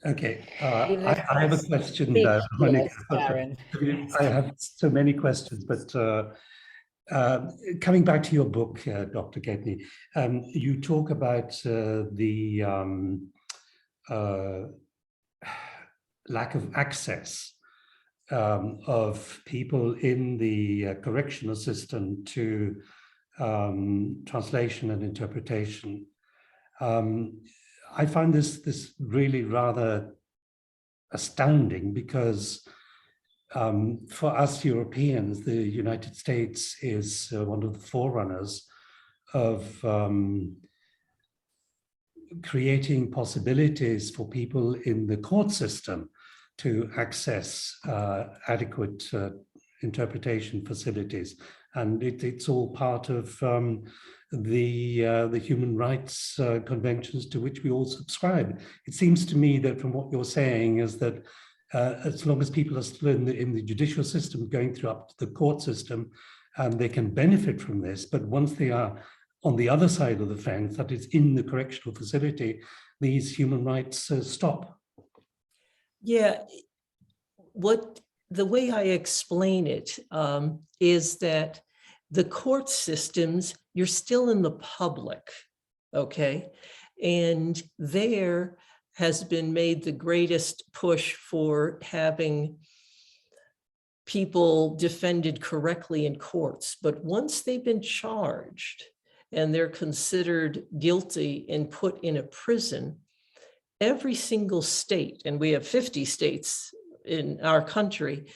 Okay, I have a question, Yes, Monica. Darren. I have so many questions, but coming back to your book, Dr. Gedney, you talk about the lack of access of people in the correctional system to translation and interpretation. I find this really rather astounding because for us Europeans, the United States is one of the forerunners of creating possibilities for people in the court system to access adequate interpretation facilities. And it's all part of the human rights conventions to which we all subscribe. It seems to me that from what you're saying is that as long as people are still in the judicial system going through up to the court system, they can benefit from this. But once they are on the other side of the fence, that is in the correctional facility, these human rights stop. Yeah, the way I explain it is that the court systems, you're still in the public, okay? And there has been made the greatest push for having people defended correctly in courts. But once they've been charged and they're considered guilty and put in a prison, every single state, and we have 50 states in our country,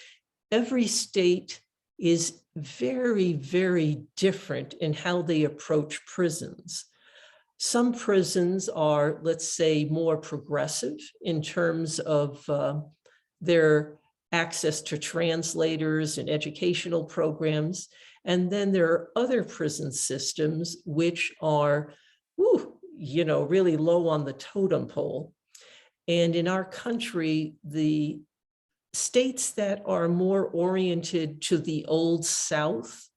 every state is very, very different in how they approach prisons. Some prisons are, let's say, more progressive in terms of their access to translators and educational programs. And then there are other prison systems which are, really low on the totem pole. And in our country, the states that are more oriented to the old South,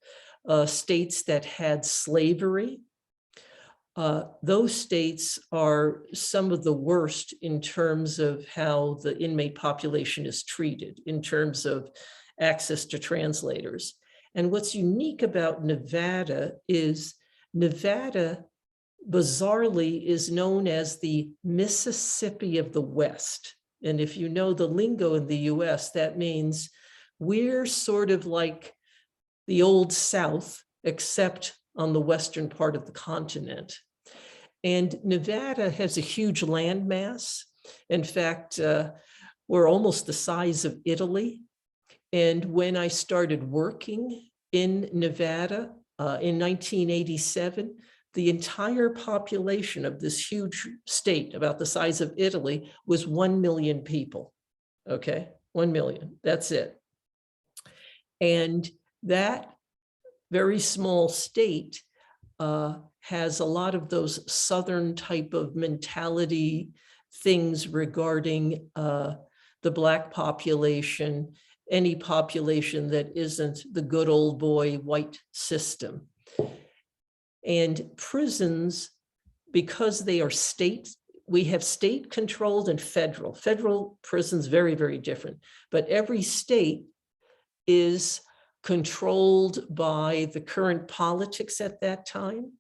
states that had slavery, those states are some of the worst in terms of how the inmate population is treated, in terms of access to translators. And what's unique about Nevada is Nevada, bizarrely, is known as the Mississippi of the West. And if you know the lingo in the US, that means we're sort of like the old South, except on the western part of the continent. And Nevada has a huge landmass. In fact, we're almost the size of Italy. And when I started working in Nevada in 1987, the entire population of this huge state, about the size of Italy, was 1 million people, okay? 1 million, that's it. And that very small state has a lot of those Southern type of mentality things regarding the Black population, any population that isn't the good old boy white system. And prisons, because they are state, we have state controlled and federal. Federal prisons, very, very different. But every state is controlled by the current politics at that time.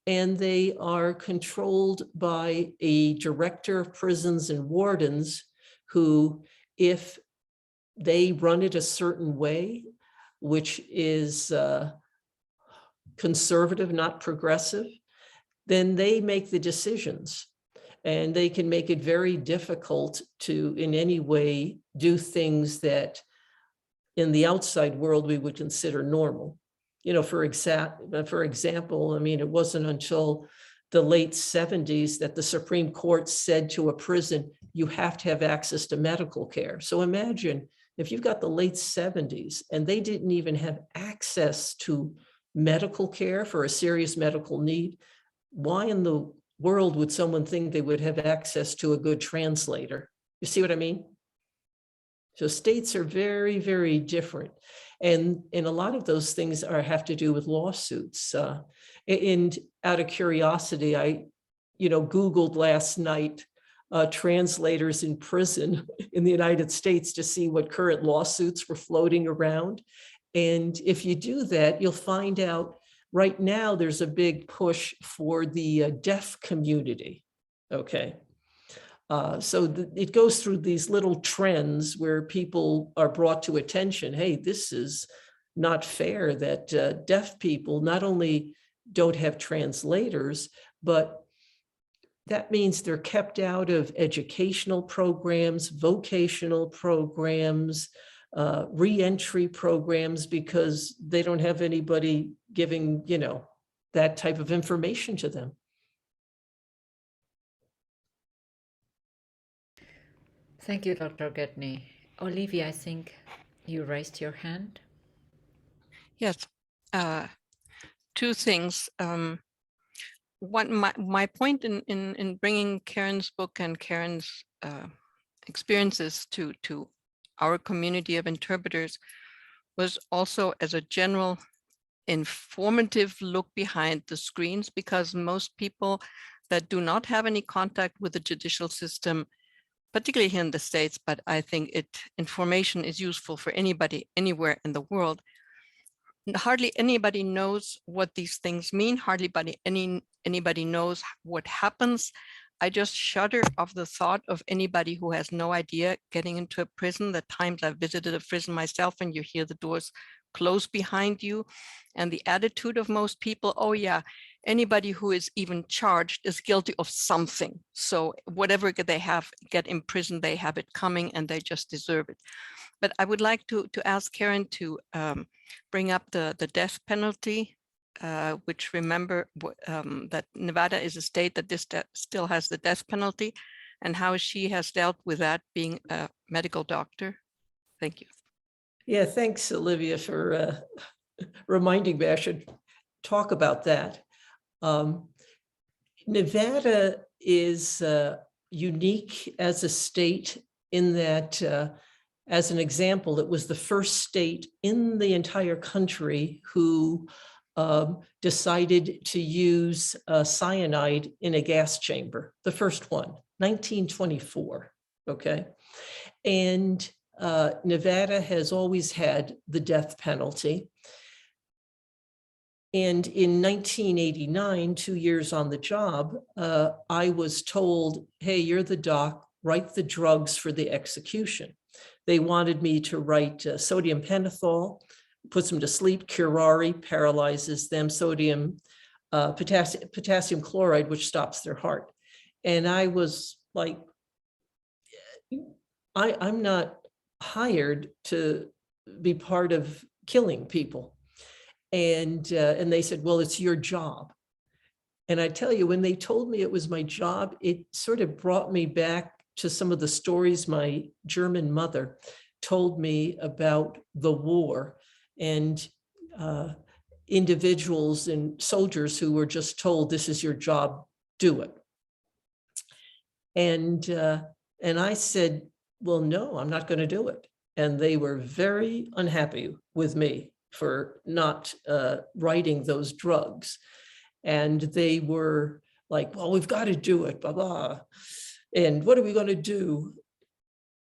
And they are controlled by a director of prisons and wardens who, if they run it a certain way, which is conservative, not progressive, then they make the decisions. And they can make it very difficult to, in any way, do things that in the outside world we would consider normal. You know, for example, I mean, it wasn't until the late 70s that the Supreme Court said to a prison, you have to have access to medical care. So imagine if you've got the late 70s and they didn't even have access to medical care for a serious medical need, why in the world would someone think they would have access to a good translator? You see what I mean? So states are very, very different. And a lot of those things have to do with lawsuits. And out of curiosity, I Googled last night translators in prison in the United States to see what current lawsuits were floating around. And if you do that, you'll find out right now there's a big push for the deaf community. Okay. It goes through these little trends where people are brought to attention. Hey, this is not fair that deaf people not only don't have translators, but that means they're kept out of educational programs, vocational programs, re-entry programs, because they don't have anybody giving, that type of information to them. Thank you, Dr. Gedney. Olivia, I think you raised your hand. Yes, two things. My point in bringing Karen's book and Karen's experiences to our community of interpreters was also as a general informative look behind the screens, because most people that do not have any contact with the judicial system, particularly here in the States, but I think information is useful for anybody anywhere in the world. Hardly anybody knows what these things mean. Hardly anybody knows what happens. I just shudder of the thought of anybody who has no idea getting into a prison. The times I've visited a prison myself and you hear the doors close behind you, and the attitude of most people, oh yeah, anybody who is even charged is guilty of something. So whatever they get in prison, they have it coming and they just deserve it. But I would like to ask Karen to bring up the death penalty, which remember that Nevada is a state that still has the death penalty, and how she has dealt with that being a medical doctor. Thank you. Yeah, thanks, Olivia, for reminding me I should talk about that. Nevada is unique as a state in that, as an example, it was the first state in the entire country who decided to use cyanide in a gas chamber, the first one, 1924, okay? And Nevada has always had the death penalty. And in 1989, 2 years on the job, I was told, hey, you're the doc, write the drugs for the execution. They wanted me to write sodium pentothal, puts them to sleep, curare, paralyzes them, potassium chloride, which stops their heart. And I was like, I'm not hired to be part of killing people. And they said, well, it's your job. And I tell you, when they told me it was my job, it sort of brought me back to some of the stories my German mother told me about the war and individuals and soldiers who were just told, this is your job, do it. And I said, well, no, I'm not going to do it. And they were very unhappy with me for not writing those drugs. And they were like, well, we've got to do it, blah, blah. And what are we going to do?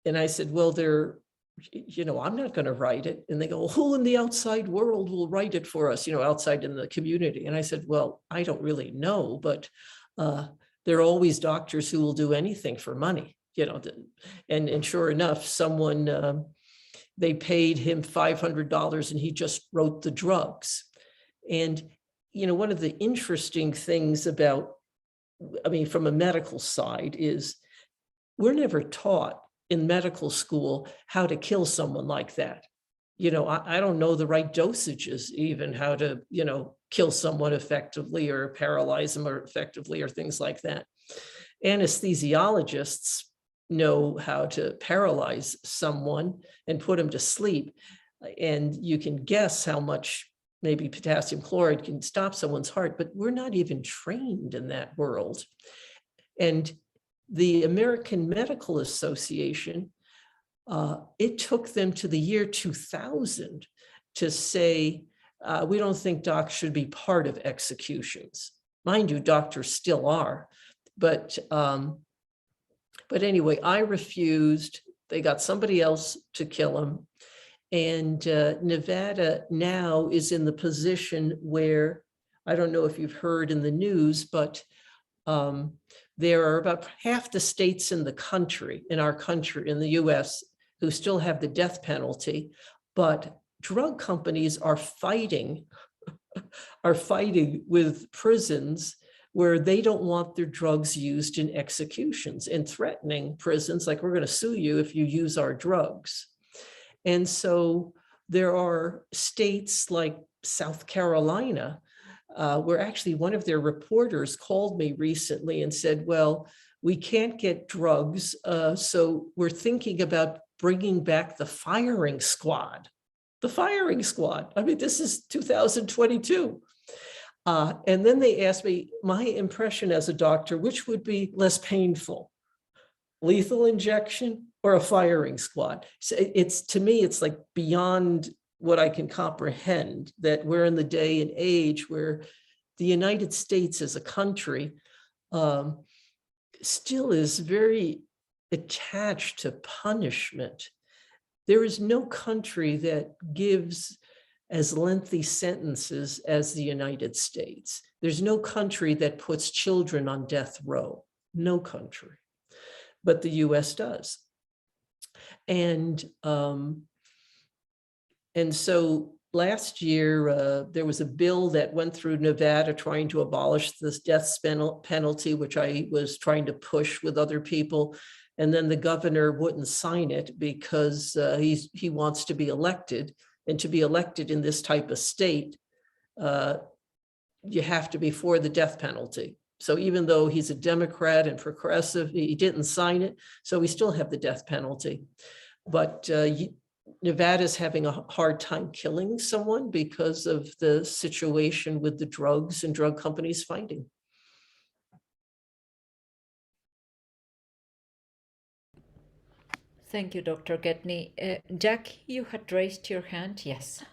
And I said, well, I'm not going to write it. And they go, well, who in the outside world will write it for us, outside in the community? And I said, well, I don't really know, but there are always doctors who will do anything for money, and sure enough, someone, they paid him $500 and he just wrote the drugs. And, one of the interesting things about, from a medical side is we're never taught in medical school how to kill someone like that. I don't know the right dosages, even how to, kill someone effectively or paralyze them or effectively or things like that. Anesthesiologists know how to paralyze someone and put them to sleep. And you can guess how much maybe potassium chloride can stop someone's heart, but we're not even trained in that world. And the American Medical Association, it took them to the year 2000 to say, we don't think docs should be part of executions. Mind you, doctors still are, but But anyway, I refused. They got somebody else to kill him. And Nevada now is in the position where, I don't know if you've heard in the news, but there are about half the states in the country, in our country, in the US, who still have the death penalty, but drug companies are fighting with prisons where they don't want their drugs used in executions and threatening prisons, like, we're going to sue you if you use our drugs. And so there are states like South Carolina, where actually one of their reporters called me recently and said, well, we can't get drugs, so we're thinking about bringing back the firing squad. The firing squad. I mean, this is 2022. And then they asked me, my impression as a doctor, which would be less painful, lethal injection or a firing squad? So it's, to me, it's like beyond what I can comprehend, that we're in the day and age where the United States as a country still is very attached to punishment. There is no country that gives as lengthy sentences as the United States. There's no country that puts children on death row, no country, but the US does. And so last year, there was a bill that went through Nevada trying to abolish this death penalty, which I was trying to push with other people. And then the governor wouldn't sign it because he wants to be elected. And to be elected in this type of state, you have to be for the death penalty. So even though he's a Democrat and progressive, he didn't sign it. So we still have the death penalty. But Nevada's having a hard time killing someone because of the situation with the drugs and drug companies fighting. Thank you, Dr. Gedney. Jack, you had raised your hand. Yes.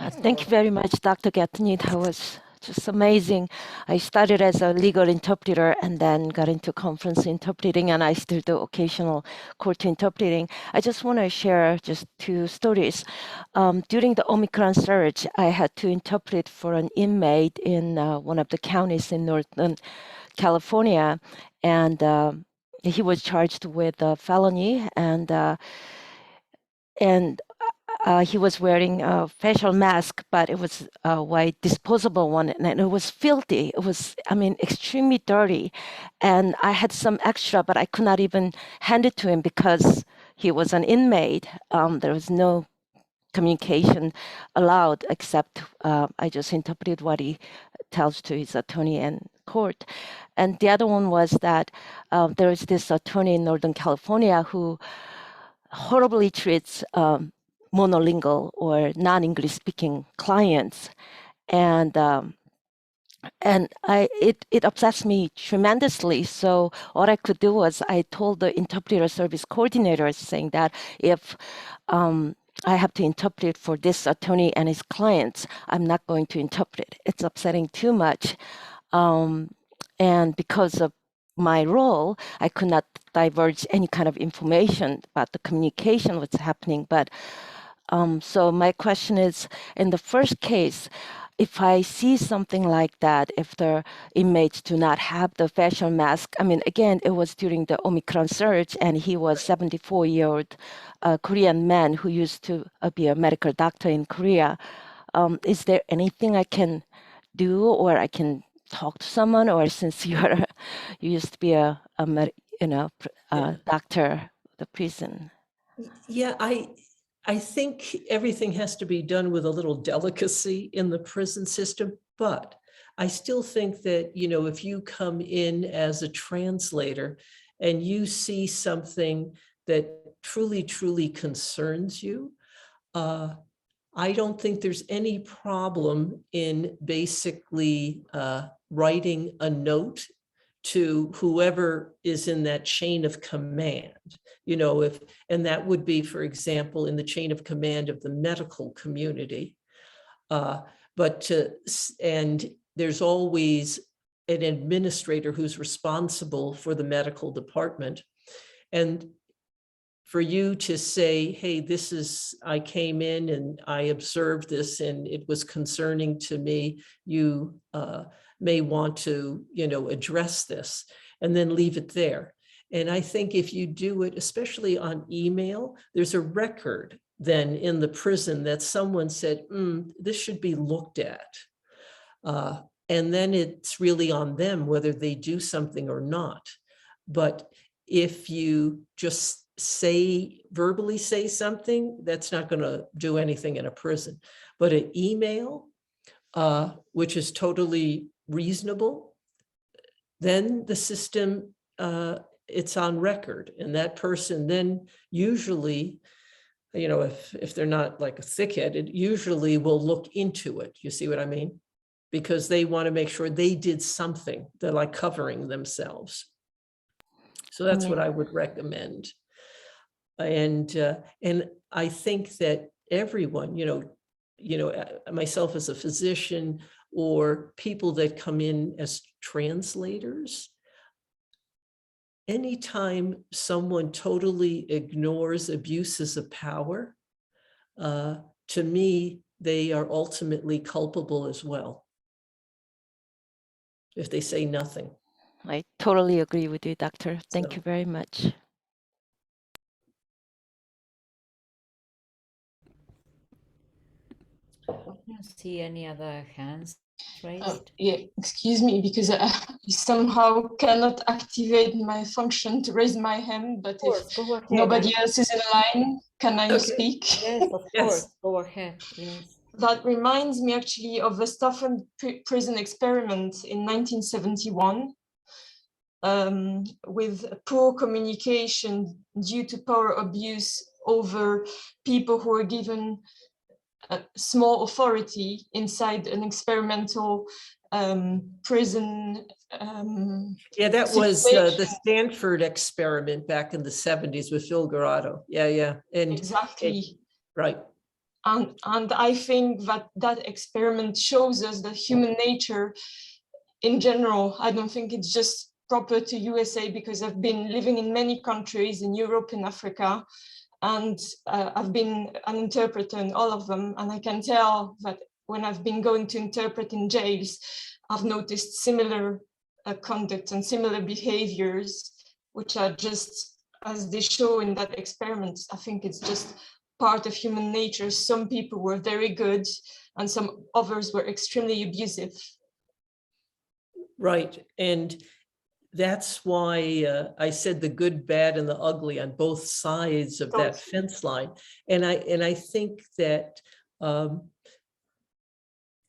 Thank you very much, Dr. Gedney. That was just amazing. I started as a legal interpreter and then got into conference interpreting, and I still do occasional court interpreting. I just want to share just two stories. During the Omicron surge, I had to interpret for an inmate in one of the counties in Northern California, and he was charged with a felony, and he was wearing a facial mask, but it was a white disposable one, and it was filthy. It was, I mean, extremely dirty. And I had some extra, but I could not even hand it to him because he was an inmate. There was no communication allowed, except I just interpreted what he tells to his attorney and court. And the other one was that there is this attorney in Northern California who horribly treats monolingual or non-English speaking clients, and it upsets me tremendously. So what I could do was I told the interpreter service coordinators, saying that if I have to interpret for this attorney and his clients, I'm not going to interpret. It's upsetting too much, and because of my role, I could not divulge any kind of information about the communication, what's happening. But so my question is, in the first case, if I see something like that, if the inmates do not have the facial mask, I mean, again, it was during the Omicron surge, and he was 74-year-old Korean man who used to be a medical doctor in Korea. Is there anything I can do, or I can talk to someone, or since you used to be a doctor, the prison? Yeah, I think everything has to be done with a little delicacy in the prison system, but I still think that, you know, if you come in as a translator and you see something that truly, truly concerns you, I don't think there's any problem in basically writing a note to whoever is in that chain of command, you know, and that would be, for example, in the chain of command of the medical community. And there's always an administrator who's responsible for the medical department. And for you to say, hey, I came in and I observed this and it was concerning to me, you may want to, address this, and then leave it there. And I think if you do it, especially on email, there's a record then in the prison that someone said, this should be looked at. And then it's really on them whether they do something or not. But if you just verbally say something, that's not going to do anything in a prison. But an email, which is totally reasonable, then the system, it's on record. And that person then usually, if they're not like a thick-headed, usually will look into it. You see what I mean? Because they want to make sure they did something. They're like covering themselves. So that's what I would recommend. And I think that everyone, myself as a physician, or people that come in as translators, anytime someone totally ignores abuses of power, to me, they are ultimately culpable as well, if they say nothing. I totally agree with you, Doctor. Thank you very much. I don't see any other hands raised. Yeah, excuse me, because I somehow cannot activate my function to raise my hand, but if nobody else is in line, can I speak? Yes, of course, go ahead. Yes. That reminds me actually of the Stafford prison experiment in 1971, with poor communication due to power abuse over people who were given small authority inside an experimental prison. That was the Stanford experiment back in the 70s with Phil Garotto. Yeah. And exactly. Right. And I think that experiment shows us that human nature in general, I don't think it's just proper to USA, because I've been living in many countries in Europe and Africa, and I've been an interpreter in all of them. And I can tell that when I've been going to interpret in jails, I've noticed similar conduct and similar behaviors, which are just as they show in that experiment. I think it's just part of human nature. Some people were very good and some others were extremely abusive. Right. And that's why I said the good, bad, and the ugly on both sides of that fence line. And I think that,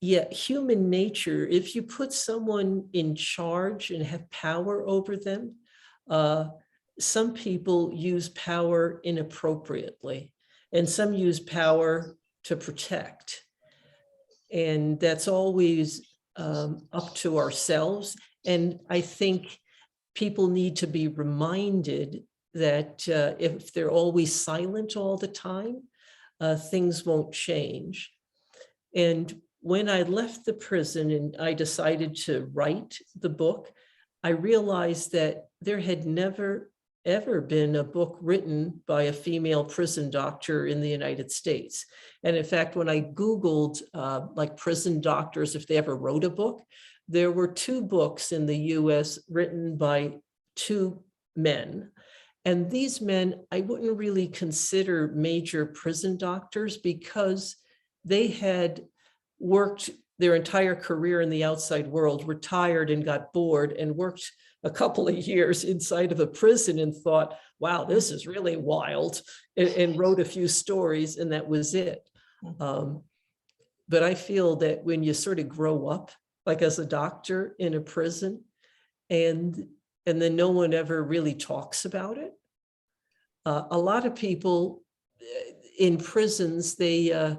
human nature, if you put someone in charge and have power over them, some people use power inappropriately, and some use power to protect. And that's always up to ourselves. And I think people need to be reminded that if they're always silent all the time, things won't change. And when I left the prison and I decided to write the book, I realized that there had never, ever been a book written by a female prison doctor in the United States. And in fact, when I Googled like prison doctors, if they ever wrote a book, there were 2 books in the US written by 2 men. And these men, I wouldn't really consider major prison doctors, because they had worked their entire career in the outside world, retired and got bored, and worked a couple of years inside of a prison and thought, wow, this is really wild, and wrote a few stories, and that was it. But I feel that when you sort of grow up, like as a doctor in a prison, and then no one ever really talks about it. A lot of people in prisons, they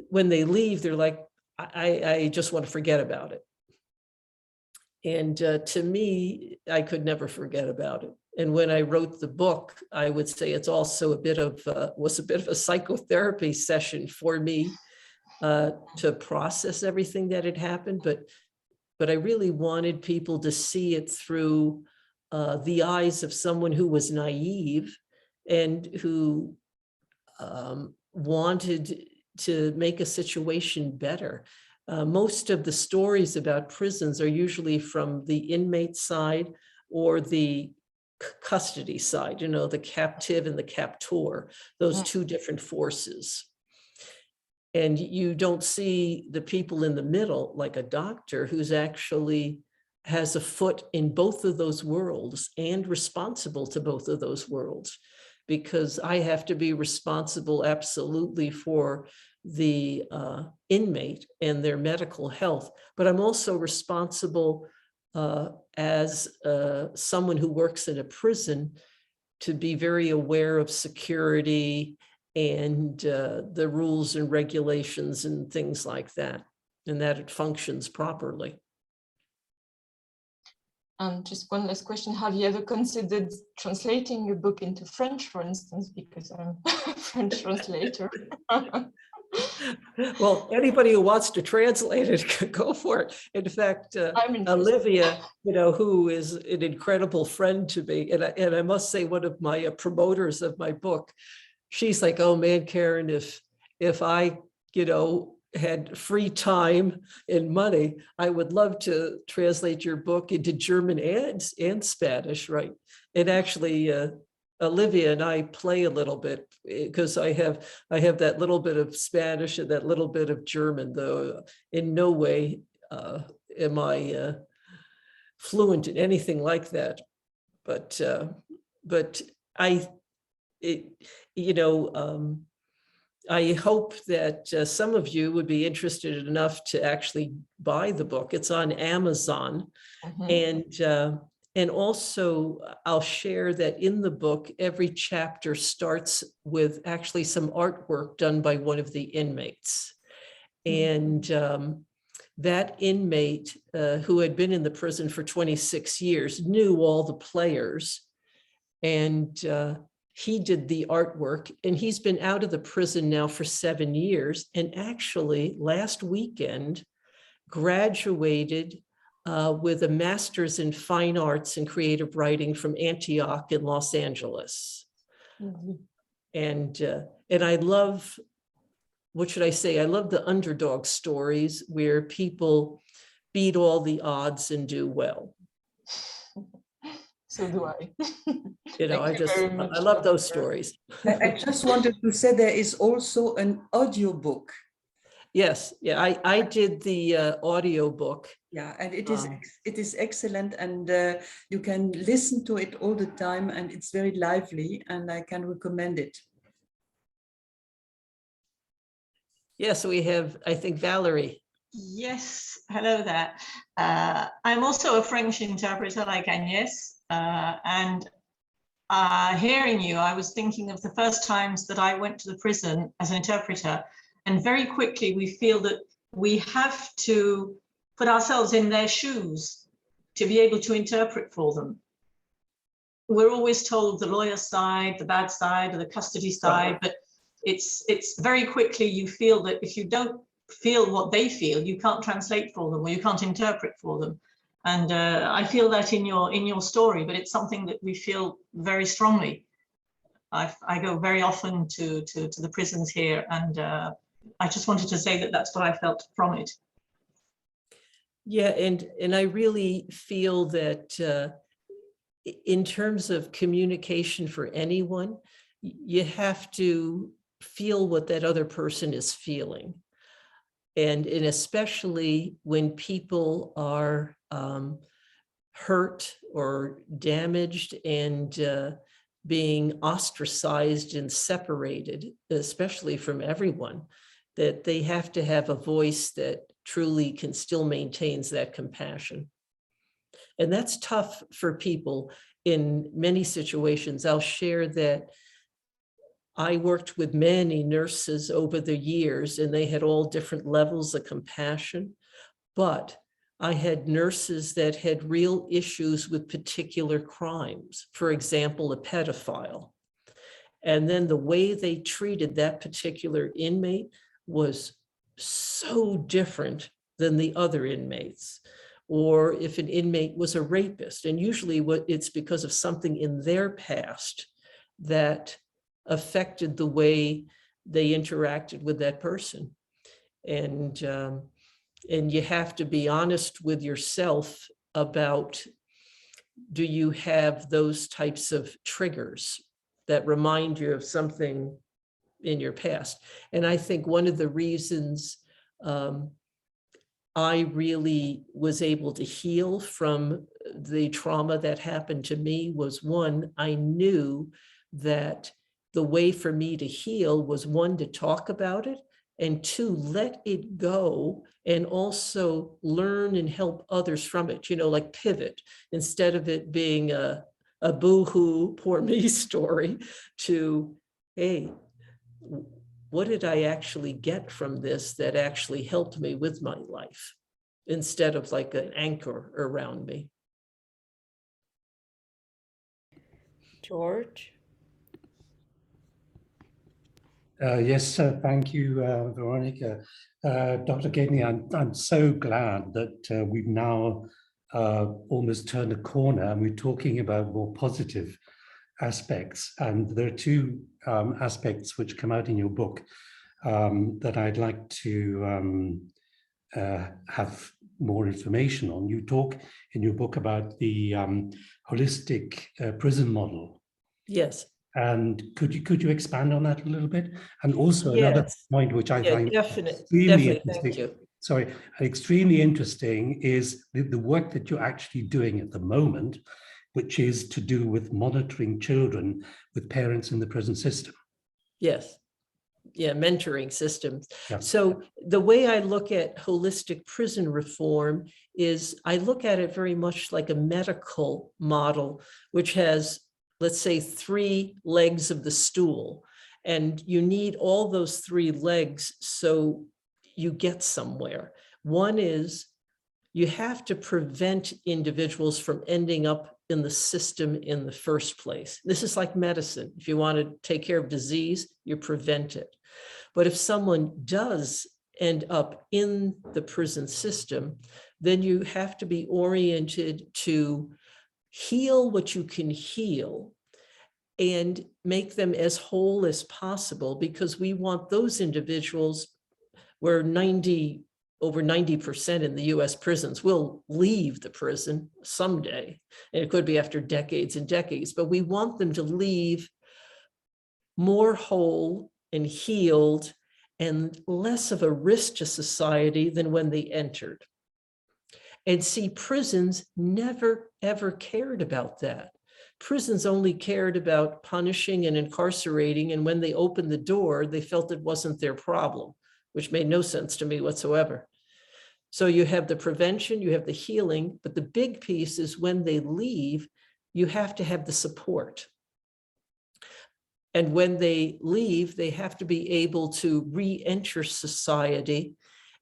when they leave, they're like, I just want to forget about it. And to me, I could never forget about it. And when I wrote the book, I would say it's also was a bit of a psychotherapy session for me to process everything that had happened. But I really wanted people to see it through the eyes of someone who was naive and who wanted to make a situation better. Most of the stories about prisons are usually from the inmate side or the custody side, you know, the captive and the captor, those two different forces. And you don't see the people in the middle, like a doctor who's actually has a foot in both of those worlds and responsible to both of those worlds, because I have to be responsible absolutely for the inmate and their medical health, but I'm also responsible as someone who works in a prison to be very aware of security and the rules and regulations and things like that, and that it functions properly. And just one last question. Have you ever considered translating your book into French, for instance, because I'm a French translator? Well, anybody who wants to translate it can go for it. In fact, Olivia, you know, who is an incredible friend to me, and I must say one of my promoters of my book, she's like, oh man, Karen, if I, you know, had free time and money, I would love to translate your book into German and Spanish, right? And actually, Olivia and I play a little bit because I have that little bit of Spanish and that little bit of German, though in no way am I fluent in anything like that. But I hope that some of you would be interested enough to actually buy the book. It's on Amazon. And also I'll share that in the book, every chapter starts with actually some artwork done by one of the inmates. And that inmate who had been in the prison for 26 years knew all the players, and he did the artwork, and he's been out of the prison now for 7 years, and actually last weekend graduated with a master's in fine arts and creative writing from Antioch in Los Angeles. And I love, what should I say? I love the underdog stories where people beat all the odds and do well. So do I. You know, I love those stories. I just wanted to say there is also an audio book. Yes, yeah, I did the audio book. Yeah, and it is excellent, and you can listen to it all the time, and it's very lively, and I can recommend it. Yes, we have, I think, Valerie. Yes, hello there. I'm also a French interpreter like Agnès, and hearing you, I was thinking of the first times that I went to the prison as an interpreter, and very quickly we feel that we have to put ourselves in their shoes to be able to interpret for them. We're always told the lawyer side, the bad side, or the custody side, but it's very quickly you feel that if you don't feel what they feel, you can't translate for them, or you can't interpret for them. And I feel that in your story, but it's something that we feel very strongly. I go very often to the prisons here, and I just wanted to say that that's what I felt from it. Yeah, and I really feel that in terms of communication for anyone, you have to feel what that other person is feeling. And especially when people are hurt or damaged and being ostracized and separated, especially from everyone, that they have to have a voice that truly can still maintains that compassion. And that's tough for people in many situations. I'll share that I worked with many nurses over the years, and they had all different levels of compassion, but I had nurses that had real issues with particular crimes, for example, a pedophile. And then the way they treated that particular inmate was so different than the other inmates. or if an inmate was a rapist. And usually it's because of something in their past that affected the way they interacted with that person. And you have to be honest with yourself about, do you have those types of triggers that remind you of something in your past? And I think one of the reasons I really was able to heal from the trauma that happened to me was, one, I knew that the way for me to heal was, one, to talk about it, and two, let it go, and also learn and help others from it, you know, like pivot, instead of it being a boo-hoo, poor me story, to, hey, what did I actually get from this that actually helped me with my life, instead of like an anchor around me. George? Yes, thank you, Veronica. Dr. Gedney, I'm so glad that we've now almost turned a corner and we're talking about more positive aspects. And there are two aspects which come out in your book that I'd like to have more information on. You talk in your book about the holistic prison model. Yes. And could you expand on that a little bit? And also another point which I find extremely interesting. Thank you. Sorry, extremely interesting is the work that you're actually doing at the moment, which is to do with monitoring children with parents in the prison system. Yes. Yeah, mentoring systems. Yeah. So the way I look at holistic prison reform is I look at it very much like a medical model, which has, let's say, 3 legs of the stool, and you need all those 3 legs so you get somewhere. One is you have to prevent individuals from ending up in the system in the first place. This is like medicine. If you want to take care of disease, you prevent it. But if someone does end up in the prison system, then you have to be oriented to heal what you can heal and make them as whole as possible, because we want those individuals where over 90% in the US prisons will leave the prison someday. And it could be after decades and decades, but we want them to leave more whole and healed and less of a risk to society than when they entered. And see, prisons never, ever cared about that. Prisons only cared about punishing and incarcerating. And when they opened the door, they felt it wasn't their problem, which made no sense to me whatsoever. So you have the prevention, you have the healing, but the big piece is when they leave, you have to have the support. And when they leave, they have to be able to re-enter society.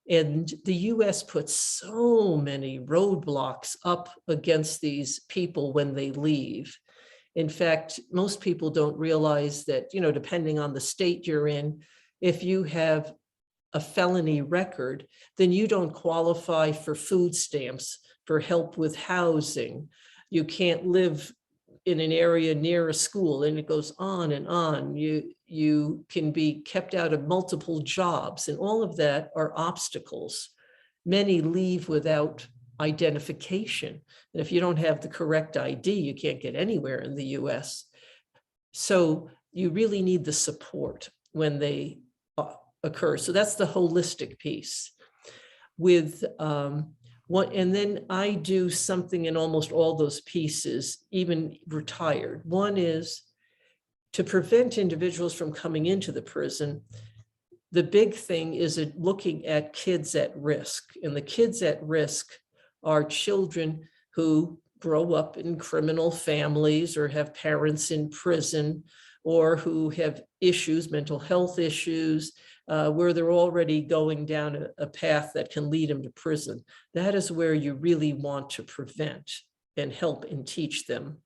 And the US puts so many roadblocks up against these people when they leave. In fact, most people don't realize that, you know, depending on the state you're in, if you have a felony record, then you don't qualify for food stamps, for help with housing. You can't live in an area near a school, and it goes on and on. You can be kept out of multiple jobs, and all of that are obstacles. Many leave without identification. And if you don't have the correct ID, you can't get anywhere in the US. So you really need the support when they occur. So that's the holistic piece. With and then I do something in almost all those pieces, even retired. One is to prevent individuals from coming into the prison. The big thing is looking at kids at risk. And the kids at risk are children who grow up in criminal families or have parents in prison, or who have issues, mental health issues, where they're already going down a path that can lead them to prison. That is where you really want to prevent and help and teach them.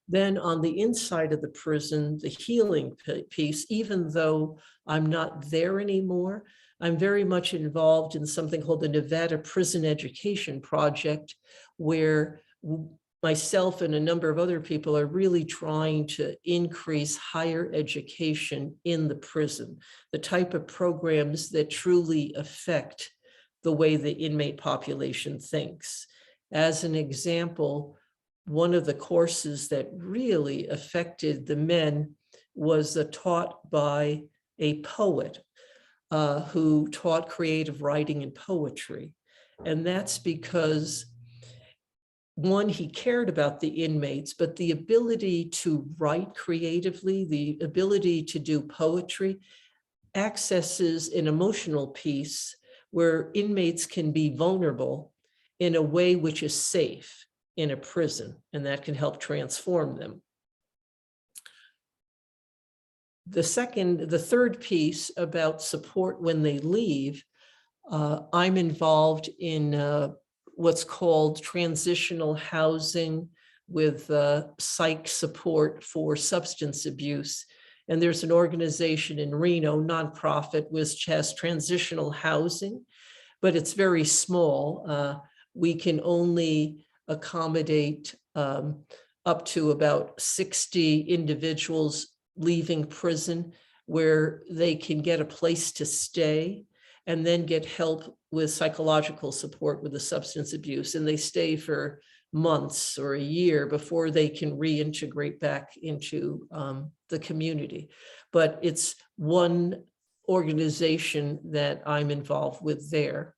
Then on the inside of the prison, the healing piece, even though I'm not there anymore, I'm very much involved in something called the Nevada Prison Education Project, where myself and a number of other people are really trying to increase higher education in the prison, the type of programs that truly affect the way the inmate population thinks. As an example, one of the courses that really affected the men was taught by a poet who taught creative writing and poetry. And that's because, one, he cared about the inmates, but the ability to write creatively, the ability to do poetry, accesses an emotional piece where inmates can be vulnerable in a way which is safe in a prison, and that can help transform them. The third piece about support when they leave, I'm involved in what's called transitional housing with psych support for substance abuse. And there's an organization in Reno, nonprofit, which has transitional housing, but it's very small. We can only accommodate up to about 60 individuals leaving prison, where they can get a place to stay and then get help with psychological support with the substance abuse. And they stay for months or a year before they can reintegrate back into the community. But it's one organization that I'm involved with there.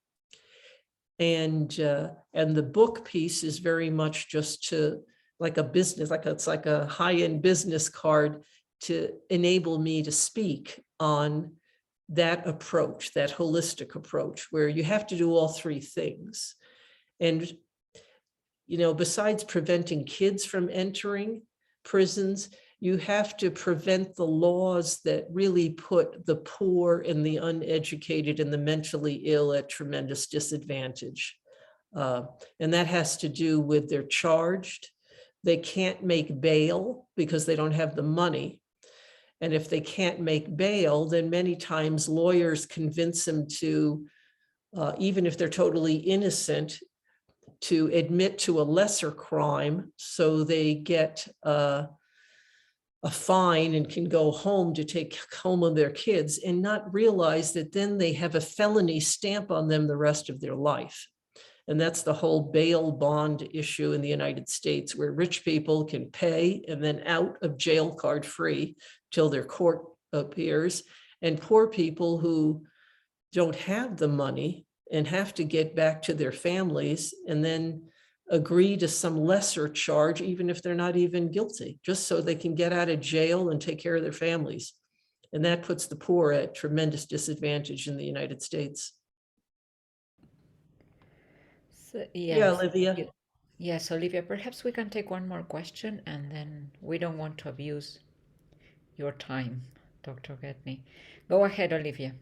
And the book piece is very much just to like a business, it's like a high-end business card to enable me to speak on that approach, that holistic approach, where you have to do all three things. And, you know, besides preventing kids from entering prisons, you have to prevent the laws that really put the poor and the uneducated and the mentally ill at tremendous disadvantage. And that has to do with they're charged. They can't make bail because they don't have the money. And if they can't make bail, then many times lawyers convince them to, even if they're totally innocent, to admit to a lesser crime so they get a fine and can go home to take home of their kids, and not realize that then they have a felony stamp on them the rest of their life. And that's the whole bail bond issue in the United States, where rich people can pay and then out of jail card free till their court appears. And poor people who don't have the money and have to get back to their families and then agree to some lesser charge, even if they're not even guilty, just so they can get out of jail and take care of their families. And that puts the poor at tremendous disadvantage in the United States. So, Yeah, Olivia. Yes, Olivia, perhaps we can take one more question, and then we don't want to abuse your time, Dr. Gedney. Go ahead, Olivia.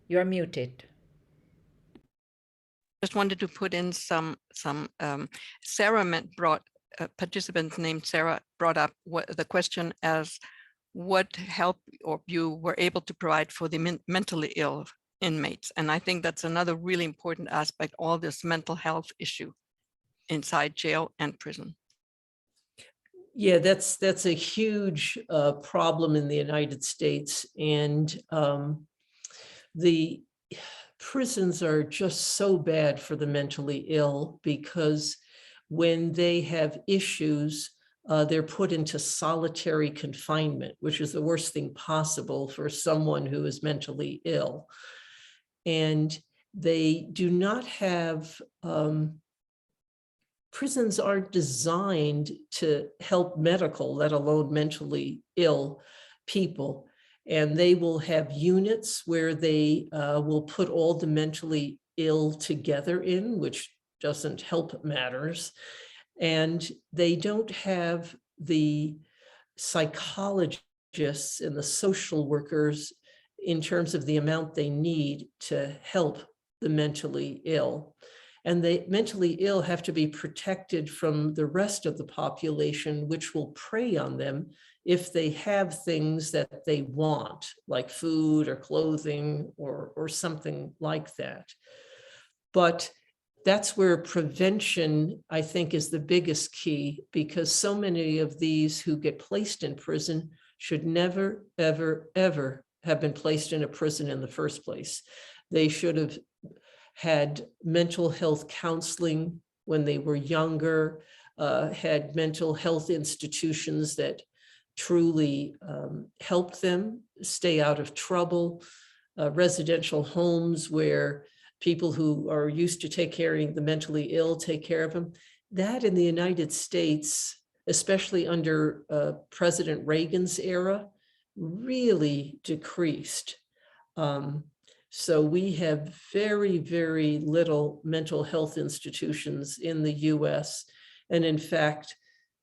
You are muted. Just wanted to put in some Sarah brought a participant named Sarah brought up the question as what help or you were able to provide for the mentally ill inmates. And I think that's another really important aspect, all this mental health issue inside jail and prison. Yeah, that's a huge problem in the United States. And the prisons are just so bad for the mentally ill, because when they have issues, they're put into solitary confinement, which is the worst thing possible for someone who is mentally ill. And they do not have, prisons aren't designed to help medical, let alone mentally ill people. And they will have units where they will put all the mentally ill together in, which doesn't help matters. And they don't have the psychologists and the social workers in terms of the amount they need to help the mentally ill. And the mentally ill have to be protected from the rest of the population, which will prey on them if they have things that they want, like food or clothing or something like that. But that's where prevention, I think, is the biggest key, because so many of these who get placed in prison should never, ever, ever have been placed in a prison in the first place. They should have had mental health counseling when they were younger, had mental health institutions that truly helped them stay out of trouble, residential homes where people who are used to take care of the mentally ill take care of them. That in the United States, especially under President Reagan's era, really decreased. So we have very, very little mental health institutions in the US. And in fact,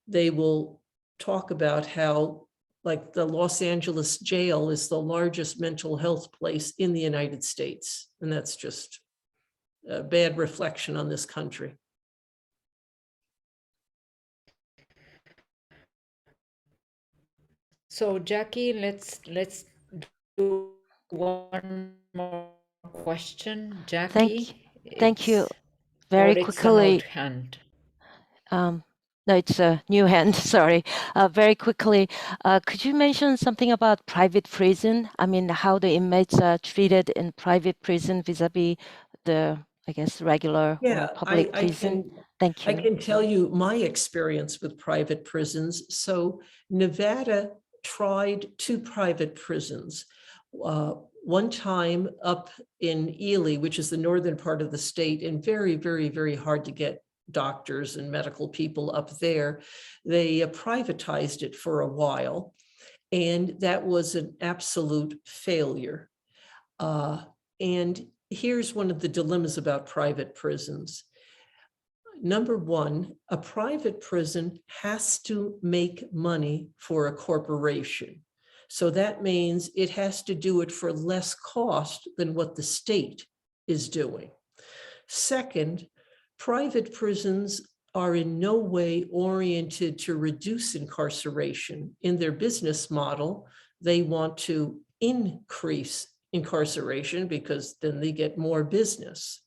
they will talk about how, like, the Los Angeles jail is the largest mental health place in the United States. And that's just a bad reflection on this country. So Jackie, let's do one more question. Jackie, Thank you. Or Very it's an old quickly. hand. No, it's a new hand, sorry. Very quickly, could you mention something about private prison? I mean, how the inmates are treated in private prison vis-a-vis the, I guess, regular or public prison? Thank you. I can tell you my experience with private prisons. So Nevada tried 2 private prisons. One time up in EULITA, which is the northern part of the state, and very, very, very hard to get doctors and medical people up there. They privatized it for a while, and that was an absolute failure. And here's one of the dilemmas about private prisons. Number one, a private prison has to make money for a corporation. So that means it has to do it for less cost than what the state is doing. Second, private prisons are in no way oriented to reduce incarceration. In their business model, they want to increase incarceration because then they get more business.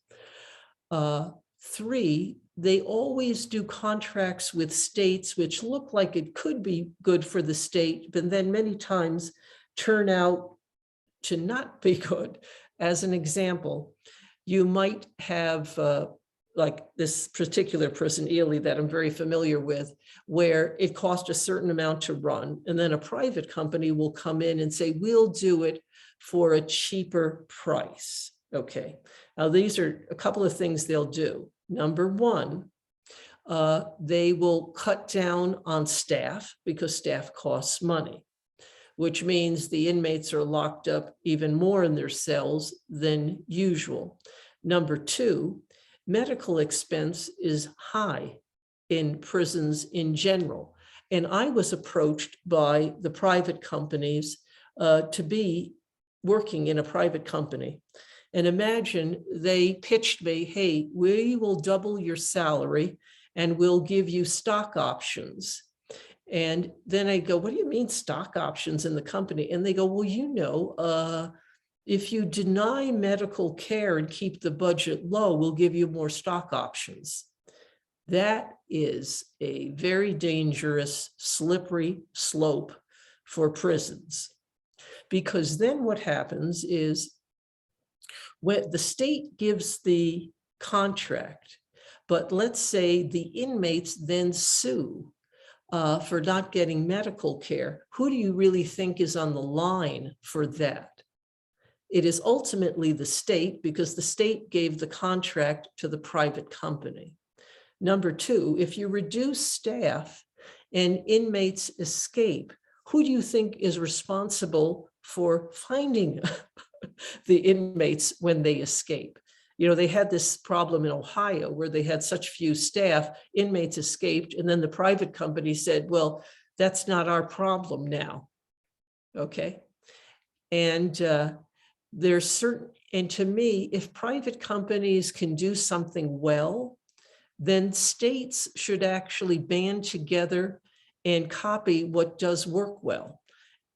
3, they always do contracts with states which look like it could be good for the state, but then many times turn out to not be good. As an example, you might have like this particular prison, EULITA, that I'm very familiar with, where it cost a certain amount to run, and then a private company will come in and say, we'll do it for a cheaper price. Okay, now these are a couple of things they'll do. Number one, they will cut down on staff because staff costs money, which means the inmates are locked up even more in their cells than usual. Number two, medical expense is high in prisons in general. And I was approached by the private companies to be working in a private company. And imagine they pitched me, hey, we will double your salary and we'll give you stock options. And then I go, what do you mean stock options in the company? And they go, well, you know, if you deny medical care and keep the budget low, we'll give you more stock options. That is a very dangerous, slippery slope for prisons. Because then what happens is when the state gives the contract, but let's say the inmates then sue for not getting medical care, who do you really think is on the line for that? It is ultimately the state, because the state gave the contract to the private company. Number two, if you reduce staff and inmates escape, who do you think is responsible for finding the inmates when they escape? You know, they had this problem in Ohio where they had such few staff, inmates escaped, and then the private company said, well, that's not our problem now. Okay. And there's certain, and to me, if private companies can do something well, then states should actually band together and copy what does work well.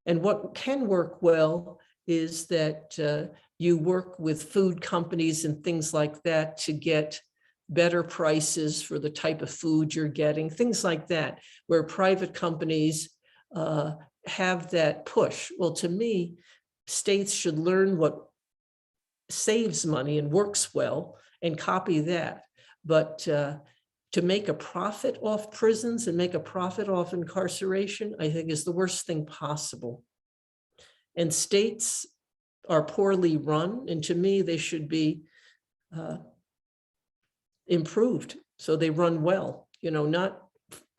And what can work well is that you work with food companies and things like that to get better prices for the type of food you're getting, things like that, where private companies have that push. Well, to me, states should learn what saves money and works well and copy that. But to make a profit off prisons and make a profit off incarceration, I think is the worst thing possible. And states are poorly run, and to me, they should be improved so they run well, you know, not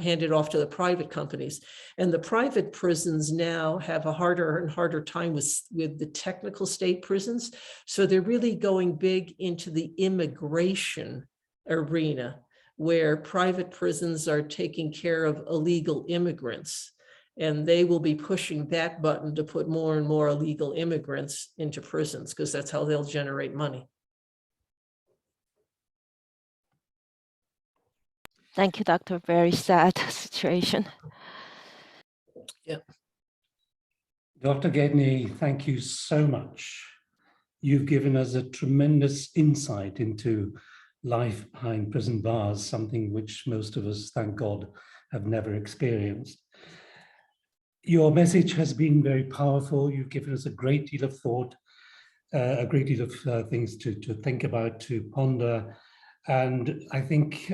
handed off to the private companies. And the private prisons now have a harder and harder time with the technical state prisons. So they're really going big into the immigration arena, where private prisons are taking care of illegal immigrants. And they will be pushing that button to put more and more illegal immigrants into prisons, because that's how they'll generate money. Thank you, Doctor. Very sad situation. Yeah. Dr. Gedney, thank you so much. You've given us a tremendous insight into life behind prison bars, something which most of us, thank God, have never experienced. Your message has been very powerful. You've given us a great deal of thought, a great deal of things to think about, to ponder. And I think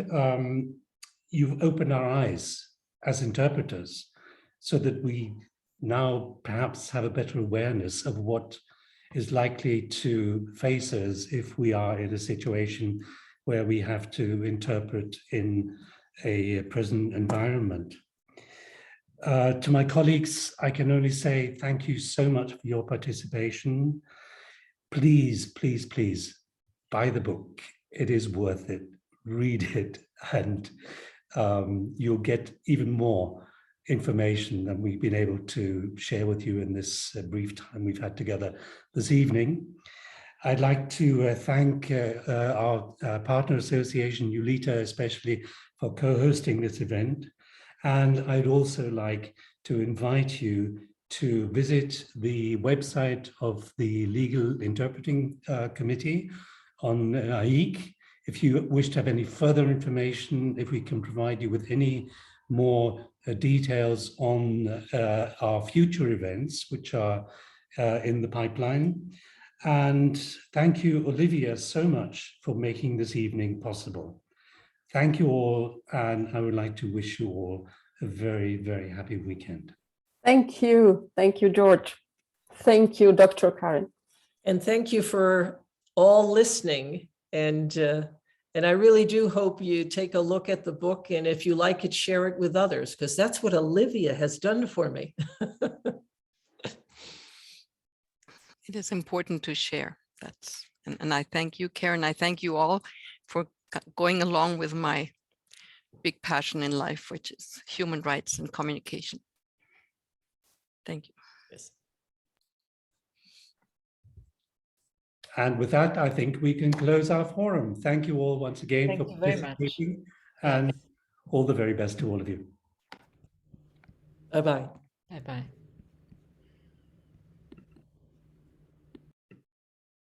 you've opened our eyes as interpreters so that we now perhaps have a better awareness of what is likely to face us if we are in a situation where we have to interpret in a prison environment. To my colleagues, I can only say thank you so much for your participation. Please, please, please buy the book. It is worth it. Read it, and you'll get even more information than we've been able to share with you in this brief time we've had together this evening. I'd like to thank our partner association, EULITA, especially for co-hosting this event. And I'd also like to invite you to visit the website of the Legal Interpreting Committee on AIIC. If you wish to have any further information, if we can provide you with any more details on our future events, which are in the pipeline. And thank you, Olivia, so much for making this evening possible. Thank you all, and I would like to wish you all a very, very happy weekend. Thank you. Thank you, George. Thank you, Dr. Karen. And thank you for all listening. And I really do hope you take a look at the book, and if you like it, share it with others, because that's what Olivia has done for me. It is important to share. And I thank you, Karen. I thank you all for going along with my big passion in life, which is human rights and communication. Thank you. Yes. And with that, I think we can close our forum. Thank you all once again for participating, and all the very best to all of you. Bye-bye. Bye-bye.